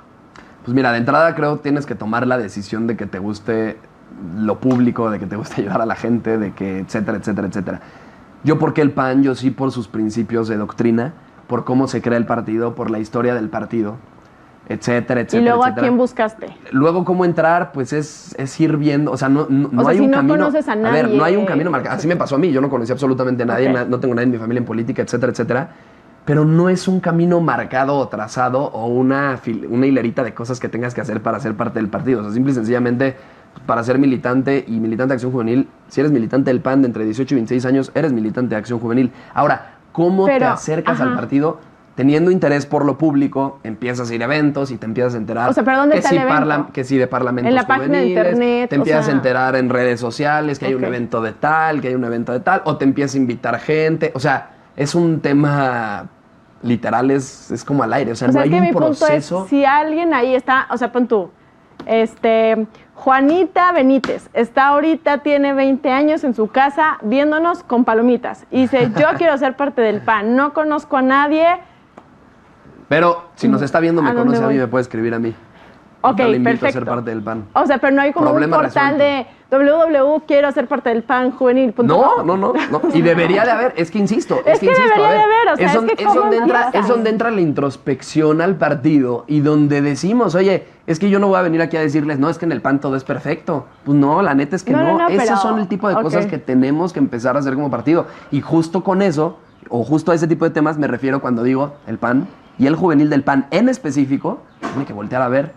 Pues mira, de entrada creo que tienes que tomar la decisión de que te guste lo público, de que te guste ayudar a la gente, de que etcétera, etcétera, etcétera. Yo, ¿por qué el PAN? Yo sí por sus principios de doctrina, por cómo se crea el partido, por la historia del partido, etcétera, etcétera. Y luego, etcétera. ¿a quién buscaste? Luego, ¿cómo entrar? Pues es ir viendo, o sea, no O sea, hay si un no camino. conoces a ver, no hay un nadie, camino marcado. Así me pasó a mí, yo no conocí absolutamente a nadie, Ok. no tengo nadie en mi familia en política, etcétera, etcétera. Pero no es un camino marcado o trazado o una hilerita de cosas que tengas que hacer para ser parte del partido. O sea, simple y sencillamente, para ser militante y militante de Acción Juvenil, si eres militante del PAN de entre 18 y 26 años, eres militante de Acción Juvenil. Ahora, ¿cómo te Pero, acercas ajá. al partido? teniendo interés por lo público, empiezas a ir a eventos y te empiezas a enterar. O sea, ¿pero dónde que está sí el evento? que sí de parlamentos En la página de juveniles, internet, te o empiezas sea. a enterar en redes sociales que hay un Ok. evento de tal, que hay un evento de tal, o te empiezas a invitar gente. O sea, es un tema literal, es como al aire. O sea, O sea, no es hay que mi un punto proceso. es, si alguien ahí está, o sea, pon tú, Juanita Benítez está ahorita, tiene 20 años en su casa viéndonos con palomitas. Y dice, yo quiero ser parte del PAN, no conozco a nadie. Pero si nos está viendo, me ¿A dónde conoce a mí, voy? me puede escribir a mí. Ok, Yo le invito perfecto. a ser parte del PAN. O sea, pero no hay como Problema un portal resuelto. de www, quiero ser parte del PAN juvenil. No. Y debería de haber, es que insisto. Es que insisto, debería a ver, de haber, o sea, es donde, es que ¿cómo empiezas? es donde entra la introspección al partido y donde decimos, oye, es que yo no voy a venir aquí a decirles, no, es que en el PAN todo es perfecto. Pues no, la neta es que no. Esos pero- son el tipo de cosas ok. que tenemos que empezar a hacer como partido. Y justo con eso, o justo a ese tipo de temas me refiero cuando digo el PAN y el juvenil del PAN en específico, tiene que voltear a ver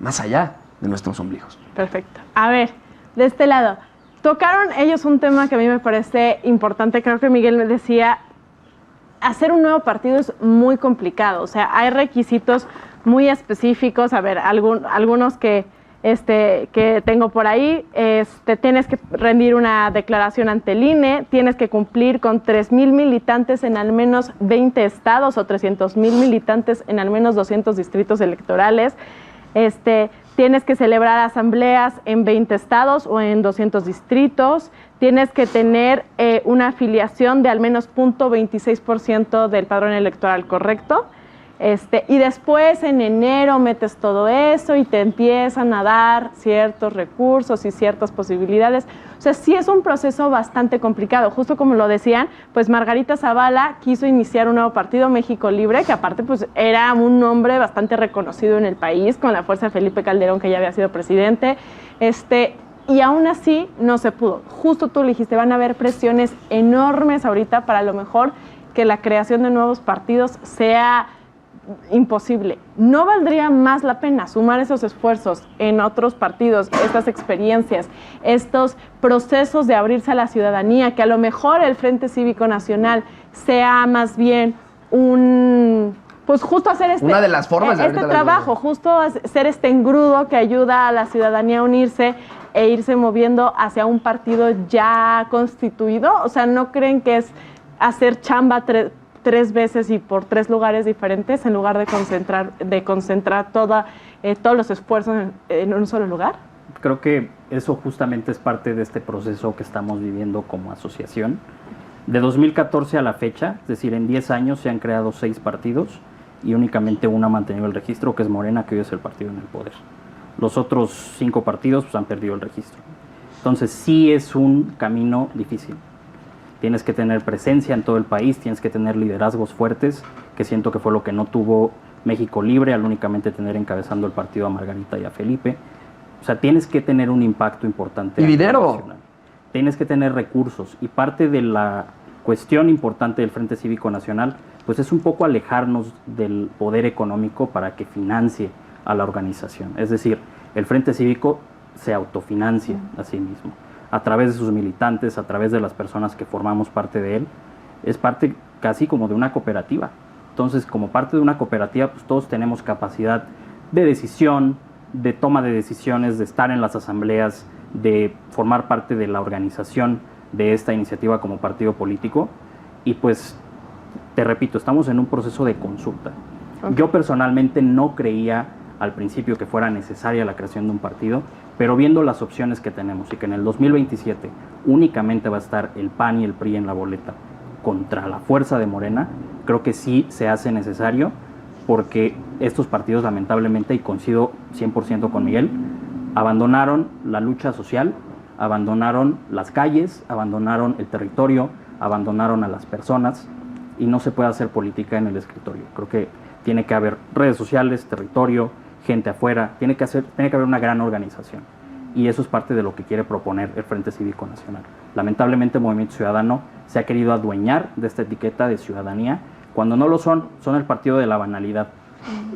más allá de nuestros ombligos. Perfecto. A ver, de este lado, tocaron ellos un tema que a mí me parece importante. Creo que Miguel me decía, hacer un nuevo partido es muy complicado. O sea, hay requisitos muy específicos. A ver, algunos que tengo por ahí. Tienes que rendir una declaración ante el INE, tienes que cumplir con 3,000 militantes en al menos 20 estados o 300,000 militantes en al menos 200 distritos electorales. Tienes que celebrar asambleas en 20 estados o en 200 distritos. Tienes que tener una afiliación de al menos 0.26% del padrón electoral correcto. Y después en enero metes todo eso y te empiezan a dar ciertos recursos y ciertas posibilidades. O sea, sí es un proceso bastante complicado. Justo como lo decían, pues Margarita Zavala quiso iniciar un nuevo partido, México Libre, que aparte pues era un nombre bastante reconocido en el país, con la fuerza de Felipe Calderón, que ya había sido presidente. Y aún así no se pudo. Justo tú le dijiste, van a haber presiones enormes ahorita para a lo mejor que la creación de nuevos partidos sea imposible. ¿No valdría más la pena sumar esos esfuerzos en otros partidos, estas experiencias, estos procesos de abrirse a la ciudadanía, que a lo mejor el Frente Cívico Nacional sea más bien pues justo hacer Una de las formas de abrirte a la trabajo, justo ser este engrudo que ayuda a la ciudadanía a unirse e irse moviendo hacia un partido ya constituido? O sea, ¿no creen que es hacer chamba tres veces y por 3 lugares diferentes en lugar de concentrar todos los esfuerzos en un solo lugar? Creo que eso justamente es parte de este proceso que estamos viviendo como asociación. De 2014 a la fecha, es decir, en 10 años se han creado 6 partidos y únicamente uno ha mantenido el registro, que es Morena, que hoy es el partido en el poder. Los otros 5 partidos pues, han perdido el registro. Entonces sí es un camino difícil. Tienes que tener presencia en todo el país, tienes que tener liderazgos fuertes, que siento que fue lo que no tuvo México Libre al únicamente tener encabezando el partido a Margarita y a Felipe. O sea, tienes que tener un impacto importante. Y dinero. nacional. Tienes que tener recursos. Y parte de la cuestión importante del Frente Cívico Nacional, pues es un poco alejarnos del poder económico para que financie a la organización. Es decir, el Frente Cívico se autofinancia a sí mismo, a través de sus militantes, a través de las personas que formamos parte de él. Es parte casi como de una cooperativa. Entonces, como parte de una cooperativa, pues todos tenemos capacidad de decisión, de toma de decisiones, de estar en las asambleas, de formar parte de la organización de esta iniciativa como partido político. Y pues, te repito, estamos en un proceso de consulta. Okay. Yo personalmente no creía al principio que fuera necesaria la creación de un partido, pero viendo las opciones que tenemos y que en el 2027 únicamente va a estar el PAN y el PRI en la boleta contra la fuerza de Morena, creo que sí se hace necesario, porque estos partidos lamentablemente, y coincido 100% con Miguel, abandonaron la lucha social, abandonaron las calles, abandonaron el territorio, abandonaron a las personas, y no se puede hacer política en el escritorio. Creo que tiene que haber redes sociales, territorio, gente afuera, tiene que haber una gran organización. Y eso es parte de lo que quiere proponer el Frente Cívico Nacional. Lamentablemente, Movimiento Ciudadano se ha querido adueñar de esta etiqueta de ciudadanía, cuando no lo son el partido de la banalidad.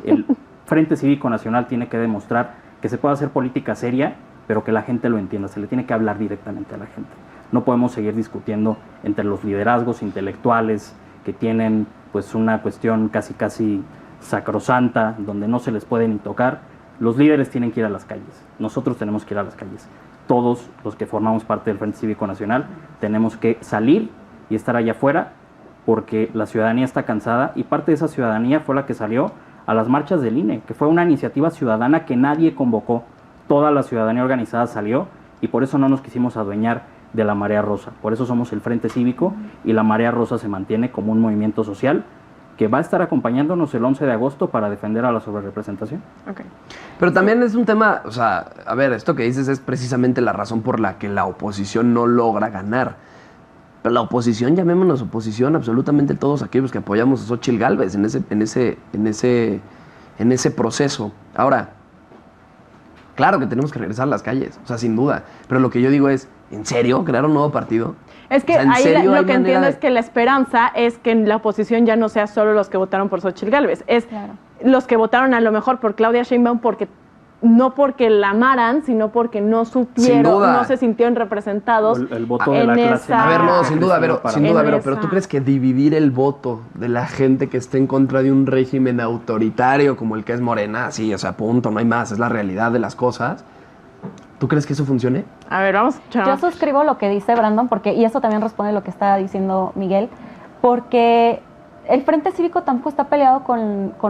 El Frente Cívico Nacional tiene que demostrar que se puede hacer política seria, pero que la gente lo entienda, se le tiene que hablar directamente a la gente. No podemos seguir discutiendo entre los liderazgos intelectuales que tienen pues una cuestión casi sacrosanta, donde no se les puede ni tocar. Los líderes tienen que ir a las calles, nosotros tenemos que ir a las calles. Todos los que formamos parte del Frente Cívico Nacional tenemos que salir y estar allá afuera, porque la ciudadanía está cansada, y parte de esa ciudadanía fue la que salió a las marchas del INE, que fue una iniciativa ciudadana que nadie convocó. Toda la ciudadanía organizada salió, y por eso no nos quisimos adueñar de la Marea Rosa. Por eso somos el Frente Cívico, y la Marea Rosa se mantiene como un movimiento social que va a estar acompañándonos el 11 de agosto para defender a la sobrerepresentación. Okay. Pero también es un tema, o sea, a ver, esto que dices es precisamente la razón por la que la oposición no logra ganar. Pero la oposición, llamémonos oposición, absolutamente todos aquellos que apoyamos a Xóchitl Gálvez en ese proceso. Ahora, claro que tenemos que regresar a las calles, o sea, sin duda. Pero lo que yo digo es, ¿en serio crear un nuevo partido? Es que O sea, ¿en ahí serio lo hay que entiendo manera es que la esperanza es que en la oposición ya no sea solo los que votaron por Xóchitl Gálvez, es Claro. los que votaron a lo mejor por Claudia Sheinbaum no porque la amaran, sino porque no Sin supieron, duda. no se sintieron representados. El voto de la en clase esa- A ver, no, sin duda, creció pero, para- pero ¿tú crees que dividir el voto de la gente que esté en contra de un régimen autoritario como el que es Morena, sí, o sea, punto, no hay más, es la realidad de las cosas? ¿Tú crees que eso funcione? A ver, vamos a escuchar Yo más. suscribo lo que dice Brandon, y eso también responde a lo que está diciendo Miguel, porque el Frente Cívico tampoco está peleado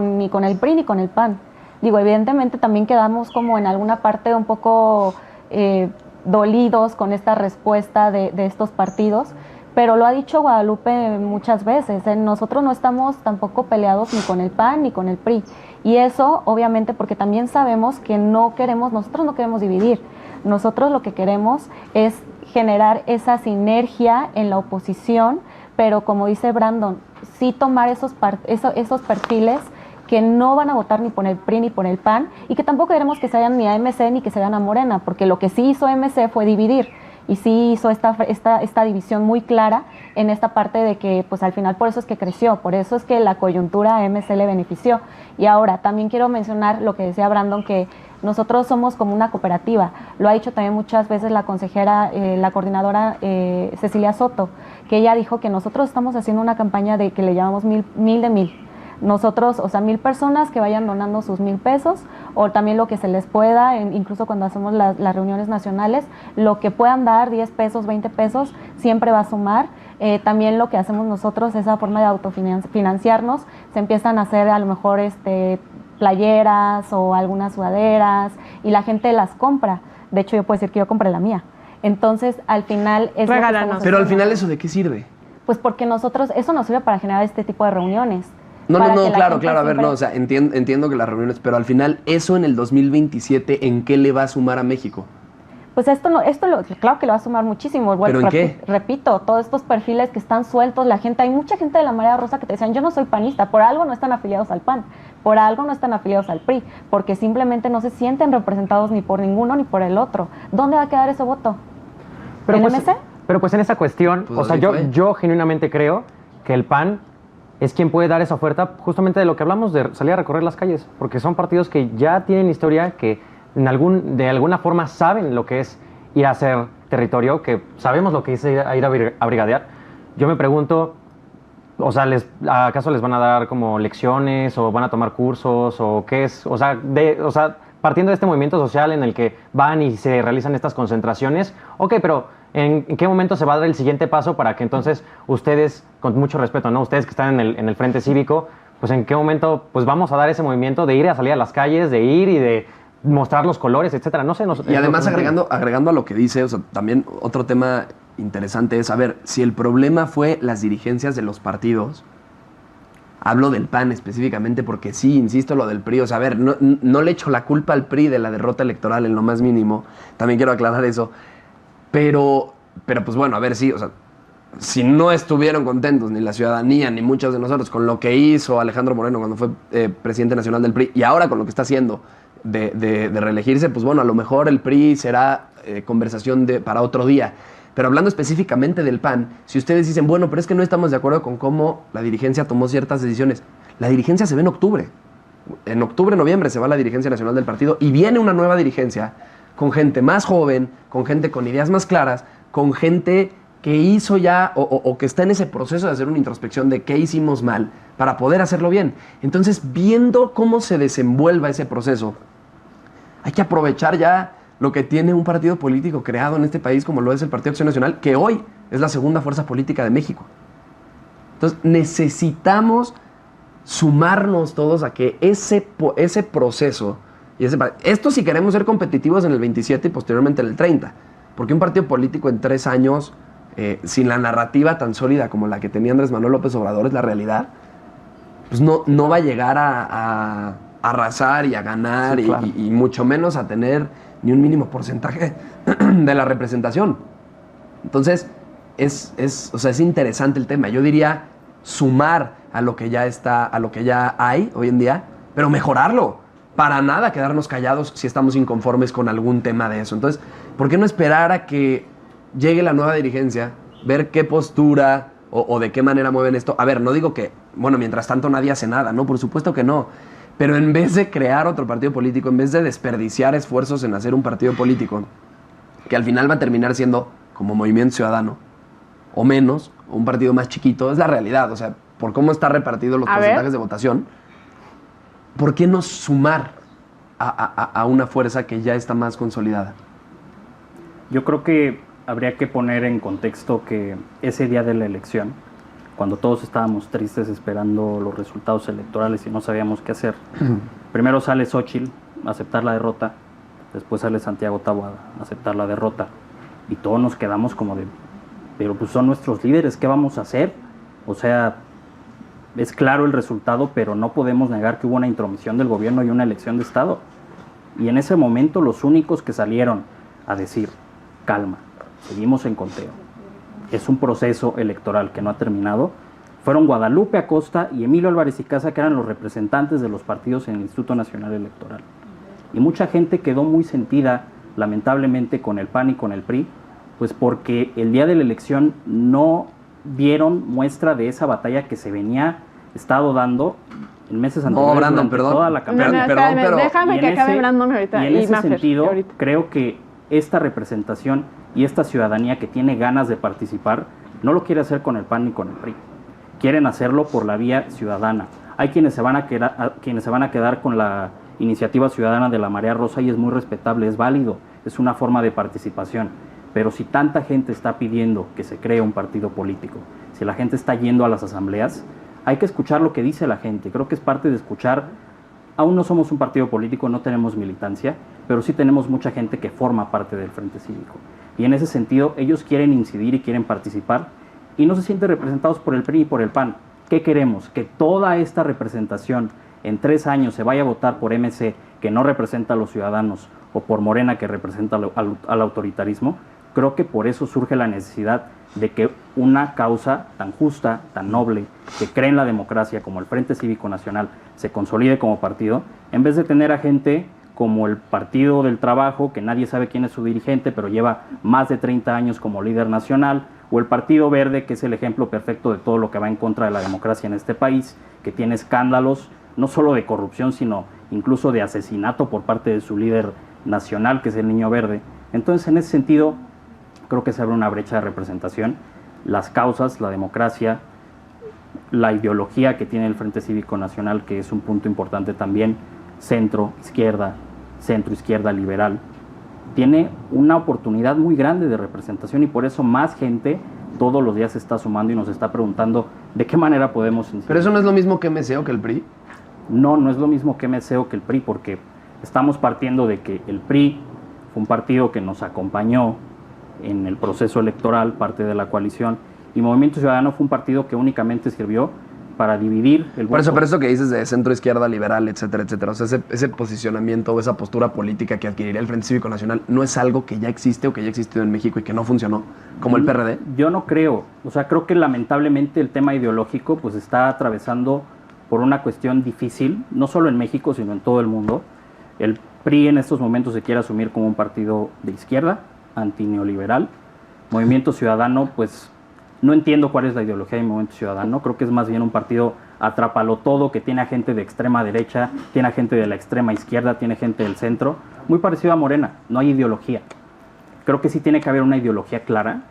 ni con el PRI ni con el PAN. Digo, evidentemente también quedamos como en alguna parte un poco dolidos con esta respuesta de estos partidos, pero lo ha dicho Guadalupe muchas veces, nosotros no estamos tampoco peleados ni con el PAN ni con el PRI, y eso obviamente porque también sabemos que nosotros no queremos dividir, nosotros lo que queremos es generar esa sinergia en la oposición, pero como dice Brandon, sí tomar esos perfiles que no van a votar ni por el PRI ni por el PAN, y que tampoco queremos que se vayan ni a MC ni que se vayan a Morena, porque lo que sí hizo MC fue dividir, y sí hizo esta división muy clara en esta parte de que pues al final por eso es que creció, por eso es que la coyuntura a MC le benefició. Y ahora también quiero mencionar lo que decía Brandon, que nosotros somos como una cooperativa, lo ha dicho también muchas veces la consejera, la coordinadora Cecilia Soto, que ella dijo que nosotros estamos haciendo una campaña de que le llamamos mil de mil. Nosotros, o sea, 1,000 personas que vayan donando sus 1,000 pesos, o también lo que se les pueda, incluso cuando hacemos las reuniones nacionales, lo que puedan dar, 10 pesos, 20 pesos, siempre va a sumar. También lo que hacemos nosotros, esa forma de autofinanciarnos, se empiezan a hacer a lo mejor playeras o algunas sudaderas, y la gente las compra. De hecho, yo puedo decir que yo compré la mía. Entonces, al final es lo que Regálanos. estamos Pero al haciendo. final, ¿eso de qué sirve? Pues porque eso nos sirve para generar este tipo de reuniones. No, Para que la claro, gente a ver, siempre- no, o sea, entiendo que las reuniones, pero al final, eso en el 2027, ¿en qué le va a sumar a México? Pues claro que le va a sumar muchísimo. ¿Pero en qué? Repito, todos estos perfiles que están sueltos, hay mucha gente de la Marea Rosa que te decían, yo no soy panista, por algo no están afiliados al PAN, por algo no están afiliados al PRI, porque simplemente no se sienten representados ni por ninguno ni por el otro. ¿Dónde va a quedar ese voto? Pero ¿En pues, MC? pero pues en esa cuestión, Pues o sea, así fue. yo genuinamente creo que el PAN es quien puede dar esa oferta justamente de lo que hablamos, de salir a recorrer las calles, porque son partidos que ya tienen historia, que de alguna forma saben lo que es ir a hacer territorio, que sabemos lo que es ir a brigadear. Yo me pregunto, o sea, ¿acaso les van a dar como lecciones o van a tomar cursos o qué es? O sea, partiendo de este movimiento social en el que van y se realizan estas concentraciones, ok, pero ¿en qué momento se va a dar el siguiente paso para que entonces ustedes, con mucho respeto, ¿no? Ustedes que están en el Frente Cívico, pues en qué momento pues vamos a dar ese movimiento de ir a salir a las calles, de ir y de mostrar los colores, etcétera? No sé. Y además, agregando a lo que dice, o sea, también otro tema interesante es, a ver, si el problema fue las dirigencias de los partidos, hablo del PAN específicamente porque sí, insisto, lo del PRI, o sea, a ver, no le echo la culpa al PRI de la derrota electoral en lo más mínimo, también quiero aclarar eso, pero pues bueno, a ver, sí, o sea, si no estuvieron contentos ni la ciudadanía ni muchos de nosotros con lo que hizo Alejandro Moreno cuando fue presidente nacional del PRI y ahora con lo que está haciendo de reelegirse, pues bueno, a lo mejor el PRI será conversación para otro día. Pero hablando específicamente del PAN, si ustedes dicen, bueno, pero es que no estamos de acuerdo con cómo la dirigencia tomó ciertas decisiones, la dirigencia se ve en octubre. En octubre, noviembre se va la dirigencia nacional del partido y viene una nueva dirigencia con gente más joven, con gente con ideas más claras, con gente que hizo ya o que está en ese proceso de hacer una introspección de qué hicimos mal para poder hacerlo bien. Entonces, viendo cómo se desenvuelva ese proceso, hay que aprovechar ya lo que tiene un partido político creado en este país como lo es el Partido Acción Nacional, que hoy es la segunda fuerza política de México. Entonces, necesitamos sumarnos todos a que ese proceso, esto si queremos ser competitivos en el 27 y posteriormente en el 30, porque un partido político en 3 años, sin la narrativa tan sólida como la que tenía Andrés Manuel López Obrador, es la realidad, pues no va a llegar a arrasar y a ganar, sí, claro, y mucho menos a tener ni un mínimo porcentaje de la representación. Entonces, es interesante el tema. Yo diría sumar a lo que ya está, a lo que ya hay hoy en día, pero mejorarlo. Para nada quedarnos callados si estamos inconformes con algún tema de eso. Entonces, ¿por qué no esperar a que llegue la nueva dirigencia, ver qué postura o de qué manera mueven esto? A ver, no digo que, bueno, mientras tanto nadie hace nada, ¿no? Por supuesto que no. Pero en vez de crear otro partido político, en vez de desperdiciar esfuerzos en hacer un partido político, que al final va a terminar siendo como Movimiento Ciudadano, o menos, o un partido más chiquito, es la realidad. O sea, por cómo está repartido los porcentajes de votación, ¿por qué no sumar a una fuerza que ya está más consolidada? Yo creo que habría que poner en contexto que ese día de la elección, cuando todos estábamos tristes esperando los resultados electorales y no sabíamos qué hacer, primero sale Xóchitl a aceptar la derrota, después sale Santiago Taboada a aceptar la derrota, y todos nos quedamos como de, pero pues son nuestros líderes, ¿qué vamos a hacer? O sea, es claro el resultado, pero no podemos negar que hubo una intromisión del gobierno y una elección de Estado. Y en ese momento los únicos que salieron a decir, calma, seguimos en conteo, es un proceso electoral que no ha terminado, fueron Guadalupe Acosta y Emilio Álvarez y Casa, que eran los representantes de los partidos en el Instituto Nacional Electoral. Y mucha gente quedó muy sentida, lamentablemente, con el PAN y con el PRI, pues porque el día de la elección no vieron muestra de esa batalla que se venía estado dando en meses anteriores. No, Brandon, perdón. Toda la campaña. Pero déjame que acabe Brandon ahorita. Y en ese Maffer, sentido, ahorita. creo que esta representación y esta ciudadanía que tiene ganas de participar, no lo quiere hacer con el PAN ni con el PRI. Quieren hacerlo por la vía ciudadana. Hay quienes se van a quedar con la iniciativa ciudadana de la Marea Rosa, y es muy respetable, es válido, es una forma de participación. Pero si tanta gente está pidiendo que se cree un partido político, si la gente está yendo a las asambleas, hay que escuchar lo que dice la gente. Creo que es parte de escuchar. Aún no somos un partido político, no tenemos militancia, pero sí tenemos mucha gente que forma parte del Frente Cívico. Y en ese sentido, ellos quieren incidir y quieren participar, y no se sienten representados por el PRI y por el PAN. ¿Qué queremos? Que toda esta representación en 3 años se vaya a votar por MC, que no representa a los ciudadanos, o por Morena, que representa al autoritarismo. Creo que por eso surge la necesidad de que una causa tan justa, tan noble, que cree en la democracia como el Frente Cívico Nacional, se consolide como partido, en vez de tener a gente como el Partido del Trabajo, que nadie sabe quién es su dirigente, pero lleva más de 30 años como líder nacional, o el Partido Verde, que es el ejemplo perfecto de todo lo que va en contra de la democracia en este país, que tiene escándalos, no solo de corrupción, sino incluso de asesinato por parte de su líder nacional, que es el Niño Verde. Entonces, en ese sentido, creo que se abre una brecha de representación. Las causas, la democracia, la ideología que tiene el Frente Cívico Nacional, que es un punto importante también, centro, izquierda, liberal, tiene una oportunidad muy grande de representación, y por eso más gente todos los días se está sumando y nos está preguntando de qué manera podemos incidir. ¿Pero eso no es lo mismo que MC o que el PRI? No es lo mismo que MC o que el PRI, porque estamos partiendo de que el PRI fue un partido que nos acompañó en el proceso electoral, parte de la coalición, y Movimiento Ciudadano fue un partido que únicamente sirvió para dividir el voto. Por eso que dices de centro, izquierda, liberal, etcétera, etcétera. O sea, ese posicionamiento o esa postura política que adquiriría el Frente Cívico Nacional no es algo que ya existe o que ya ha existido en México y que no funcionó, como el PRD. Yo no creo. O sea, creo que lamentablemente el tema ideológico pues está atravesando por una cuestión difícil, no solo en México, sino en todo el mundo. El PRI en estos momentos se quiere asumir como un partido de izquierda, antineoliberal. Movimiento Ciudadano, pues no entiendo cuál es la ideología de Movimiento Ciudadano. Creo que es más bien un partido atrápalo todo, que tiene a gente de extrema derecha, tiene a gente de la extrema izquierda, tiene gente del centro, muy parecido a Morena. No hay ideología. Creo que sí tiene que haber una ideología clara,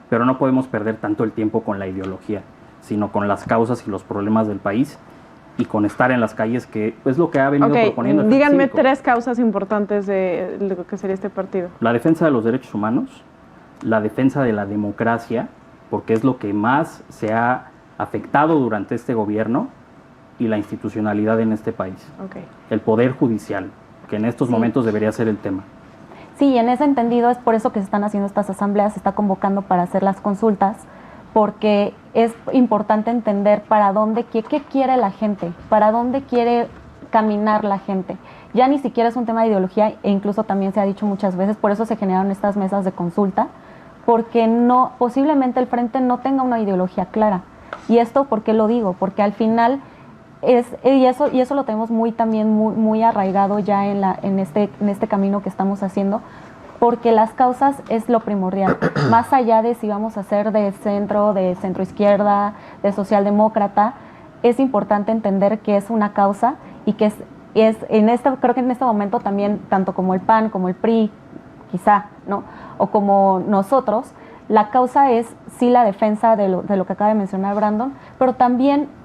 pero no podemos perder tanto el tiempo con la ideología, sino con las causas y los problemas del país y con estar en las calles, que es lo que ha venido proponiendo el díganme Cívico. 3 causas importantes de lo que sería este partido. La defensa de los derechos humanos, la defensa de la democracia, porque es lo que más se ha afectado durante este gobierno, y la institucionalidad en este país. Okay. El poder judicial, que en estos momentos debería ser el tema. Sí, en ese entendido es por eso que se están haciendo estas asambleas, se está convocando para hacer las consultas, porque es importante entender para dónde, qué quiere la gente, para dónde quiere caminar la gente. Ya ni siquiera es un tema de ideología, e incluso también se ha dicho muchas veces, por eso se generaron estas mesas de consulta, porque posiblemente el Frente no tenga una ideología clara. Y esto, ¿por qué lo digo? Porque al final y eso lo tenemos muy arraigado ya en este camino que estamos haciendo, porque las causas es lo primordial, más allá de si vamos a ser de centro izquierda, de socialdemócrata, es importante entender que es una causa y que creo que en este momento también, tanto como el PAN, como el PRI, quizá, ¿no? O como nosotros, la causa es sí la defensa de lo que acaba de mencionar Brandon, pero también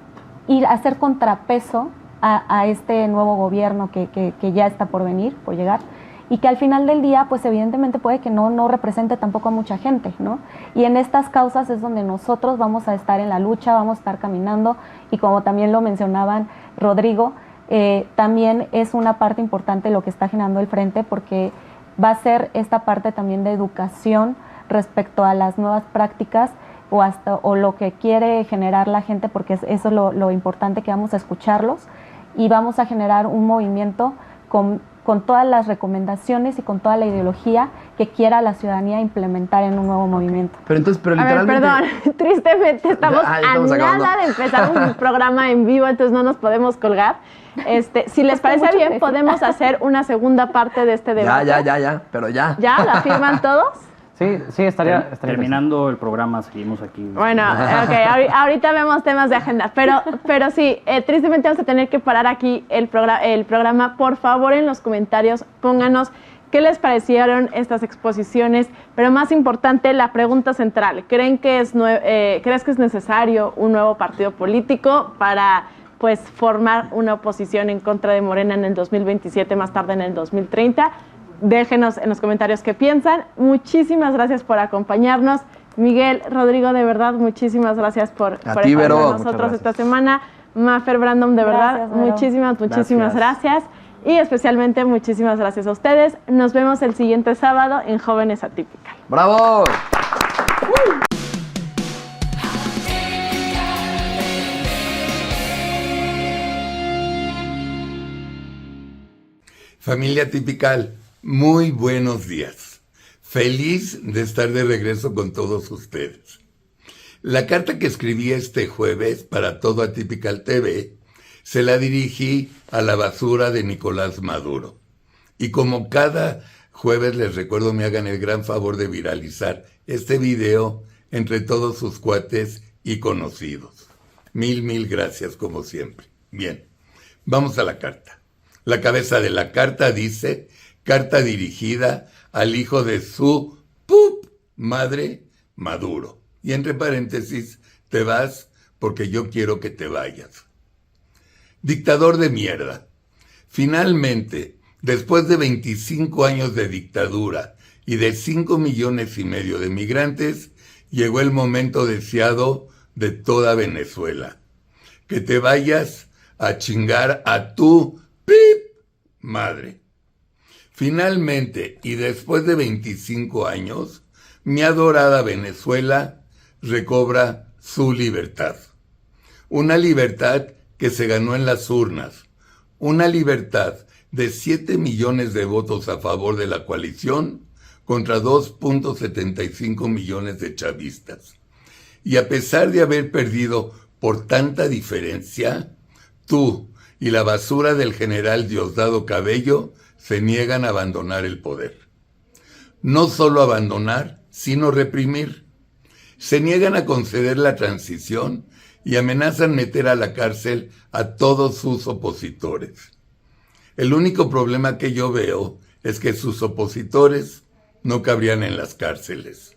ir a hacer contrapeso a este nuevo gobierno que ya está por llegar, y que al final del día, pues evidentemente puede que no represente tampoco a mucha gente, ¿no? Y en estas causas es donde nosotros vamos a estar en la lucha, vamos a estar caminando, y como también lo mencionaban Rodrigo, también es una parte importante lo que está generando el Frente, porque va a ser esta parte también de educación respecto a las nuevas prácticas o lo que quiere generar la gente, porque eso es lo importante, que vamos a escucharlos y vamos a generar un movimiento con todas las recomendaciones y con toda la ideología que quiera la ciudadanía implementar en un nuevo movimiento. Pero literalmente... perdón, tristemente estamos estamos a acabando. nada de empezar un programa en vivo, entonces no nos podemos colgar. Si les parece bien, podemos hacer una segunda parte de este debate. Ya, pero ya. ¿Ya? ¿La firman todos? Sí, estaría Terminando el programa, seguimos aquí. Bueno, ok, ahorita vemos temas de agenda, pero sí, tristemente vamos a tener que parar aquí el programa. Por favor, en los comentarios, pónganos qué les parecieron estas exposiciones, pero más importante, la pregunta central. ¿Crees que es necesario un nuevo partido político para formar una oposición en contra de Morena en el 2027, más tarde en el 2030? Déjenos en los comentarios qué piensan. Muchísimas gracias por acompañarnos. Miguel, Rodrigo, de verdad, muchísimas gracias por estar con nosotros esta semana. Mafer, Brandon, de verdad, muchísimas gracias. Y especialmente muchísimas gracias a ustedes. Nos vemos el siguiente sábado en Jóvenes Atípicas. ¡Bravo! Familia Atípical, muy buenos días. Feliz de estar de regreso con todos ustedes. La carta que escribí este jueves para Todo Atípical TV se la dirigí a la basura de Nicolás Maduro. Y como cada jueves les recuerdo me hagan el gran favor de viralizar este video entre todos sus cuates y conocidos. Mil gracias como siempre. Bien, vamos a la carta. La cabeza de la carta dice: carta dirigida al hijo de su madre, Maduro. Y entre paréntesis, te vas porque yo quiero que te vayas. Dictador de mierda. Finalmente, después de 25 años de dictadura y de 5,5 millones de migrantes, llegó el momento deseado de toda Venezuela. Que te vayas a chingar a tu madre. Finalmente, y después de 25 años, mi adorada Venezuela recobra su libertad. Una libertad que se ganó en las urnas. Una libertad de 7 millones de votos a favor de la coalición contra 2.75 millones de chavistas. Y a pesar de haber perdido por tanta diferencia, tú y la basura del general Diosdado Cabello se niegan a abandonar el poder. No solo abandonar, sino reprimir. Se niegan a conceder la transición y amenazan meter a la cárcel a todos sus opositores. El único problema que yo veo es que sus opositores no cabrían en las cárceles.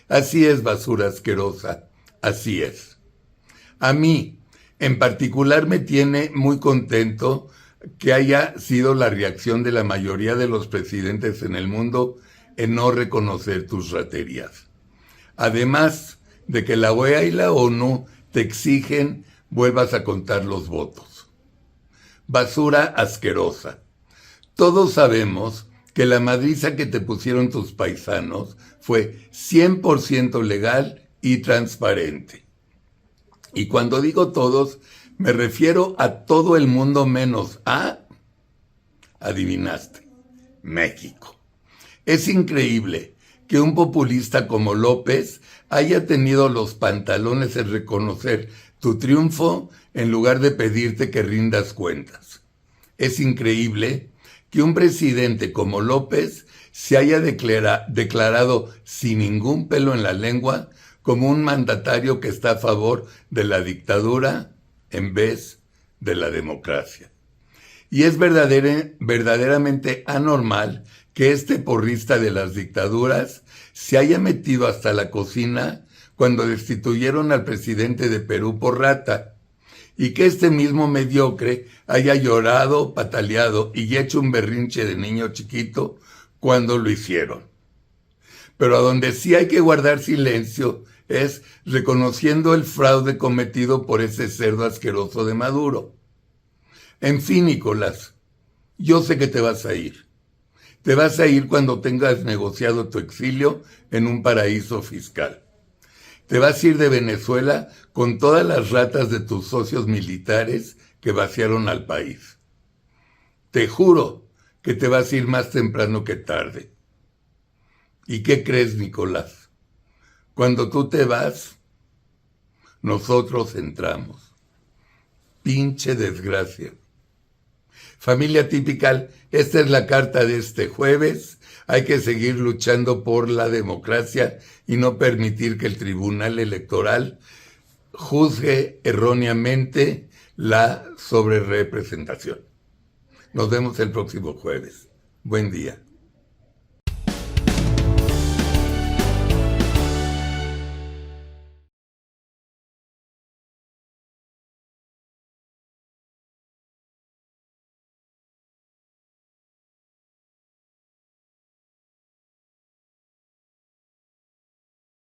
Así es, basura asquerosa, así es. A mí, en particular, me tiene muy contento que haya sido la reacción de la mayoría de los presidentes en el mundo en no reconocer tus raterías. Además de que la OEA y la ONU te exigen vuelvas a contar los votos. Basura asquerosa. Todos sabemos que la madriza que te pusieron tus paisanos fue 100% legal y transparente. Y cuando digo todos, me refiero a todo el mundo menos a, adivinaste, México. Es increíble que un populista como López haya tenido los pantalones en reconocer tu triunfo en lugar de pedirte que rindas cuentas. Es increíble que un presidente como López se haya declarado sin ningún pelo en la lengua como un mandatario que está a favor de la dictadura en vez de la democracia. Y es verdaderamente anormal que este porrista de las dictaduras se haya metido hasta la cocina cuando destituyeron al presidente de Perú por rata, y que este mismo mediocre haya llorado, pataleado y hecho un berrinche de niño chiquito cuando lo hicieron. Pero a donde sí hay que guardar silencio es reconociendo el fraude cometido por ese cerdo asqueroso de Maduro. En fin, Nicolás, yo sé que te vas a ir. Te vas a ir cuando tengas negociado tu exilio en un paraíso fiscal. Te vas a ir de Venezuela con todas las ratas de tus socios militares que vaciaron al país. Te juro que te vas a ir más temprano que tarde. ¿Y qué crees, Nicolás? Cuando tú te vas, nosotros entramos. Pinche desgracia. Familia Típica, esta es la carta de este jueves. Hay que seguir luchando por la democracia y no permitir que el Tribunal Electoral juzgue erróneamente la sobrerepresentación. Nos vemos el próximo jueves. Buen día.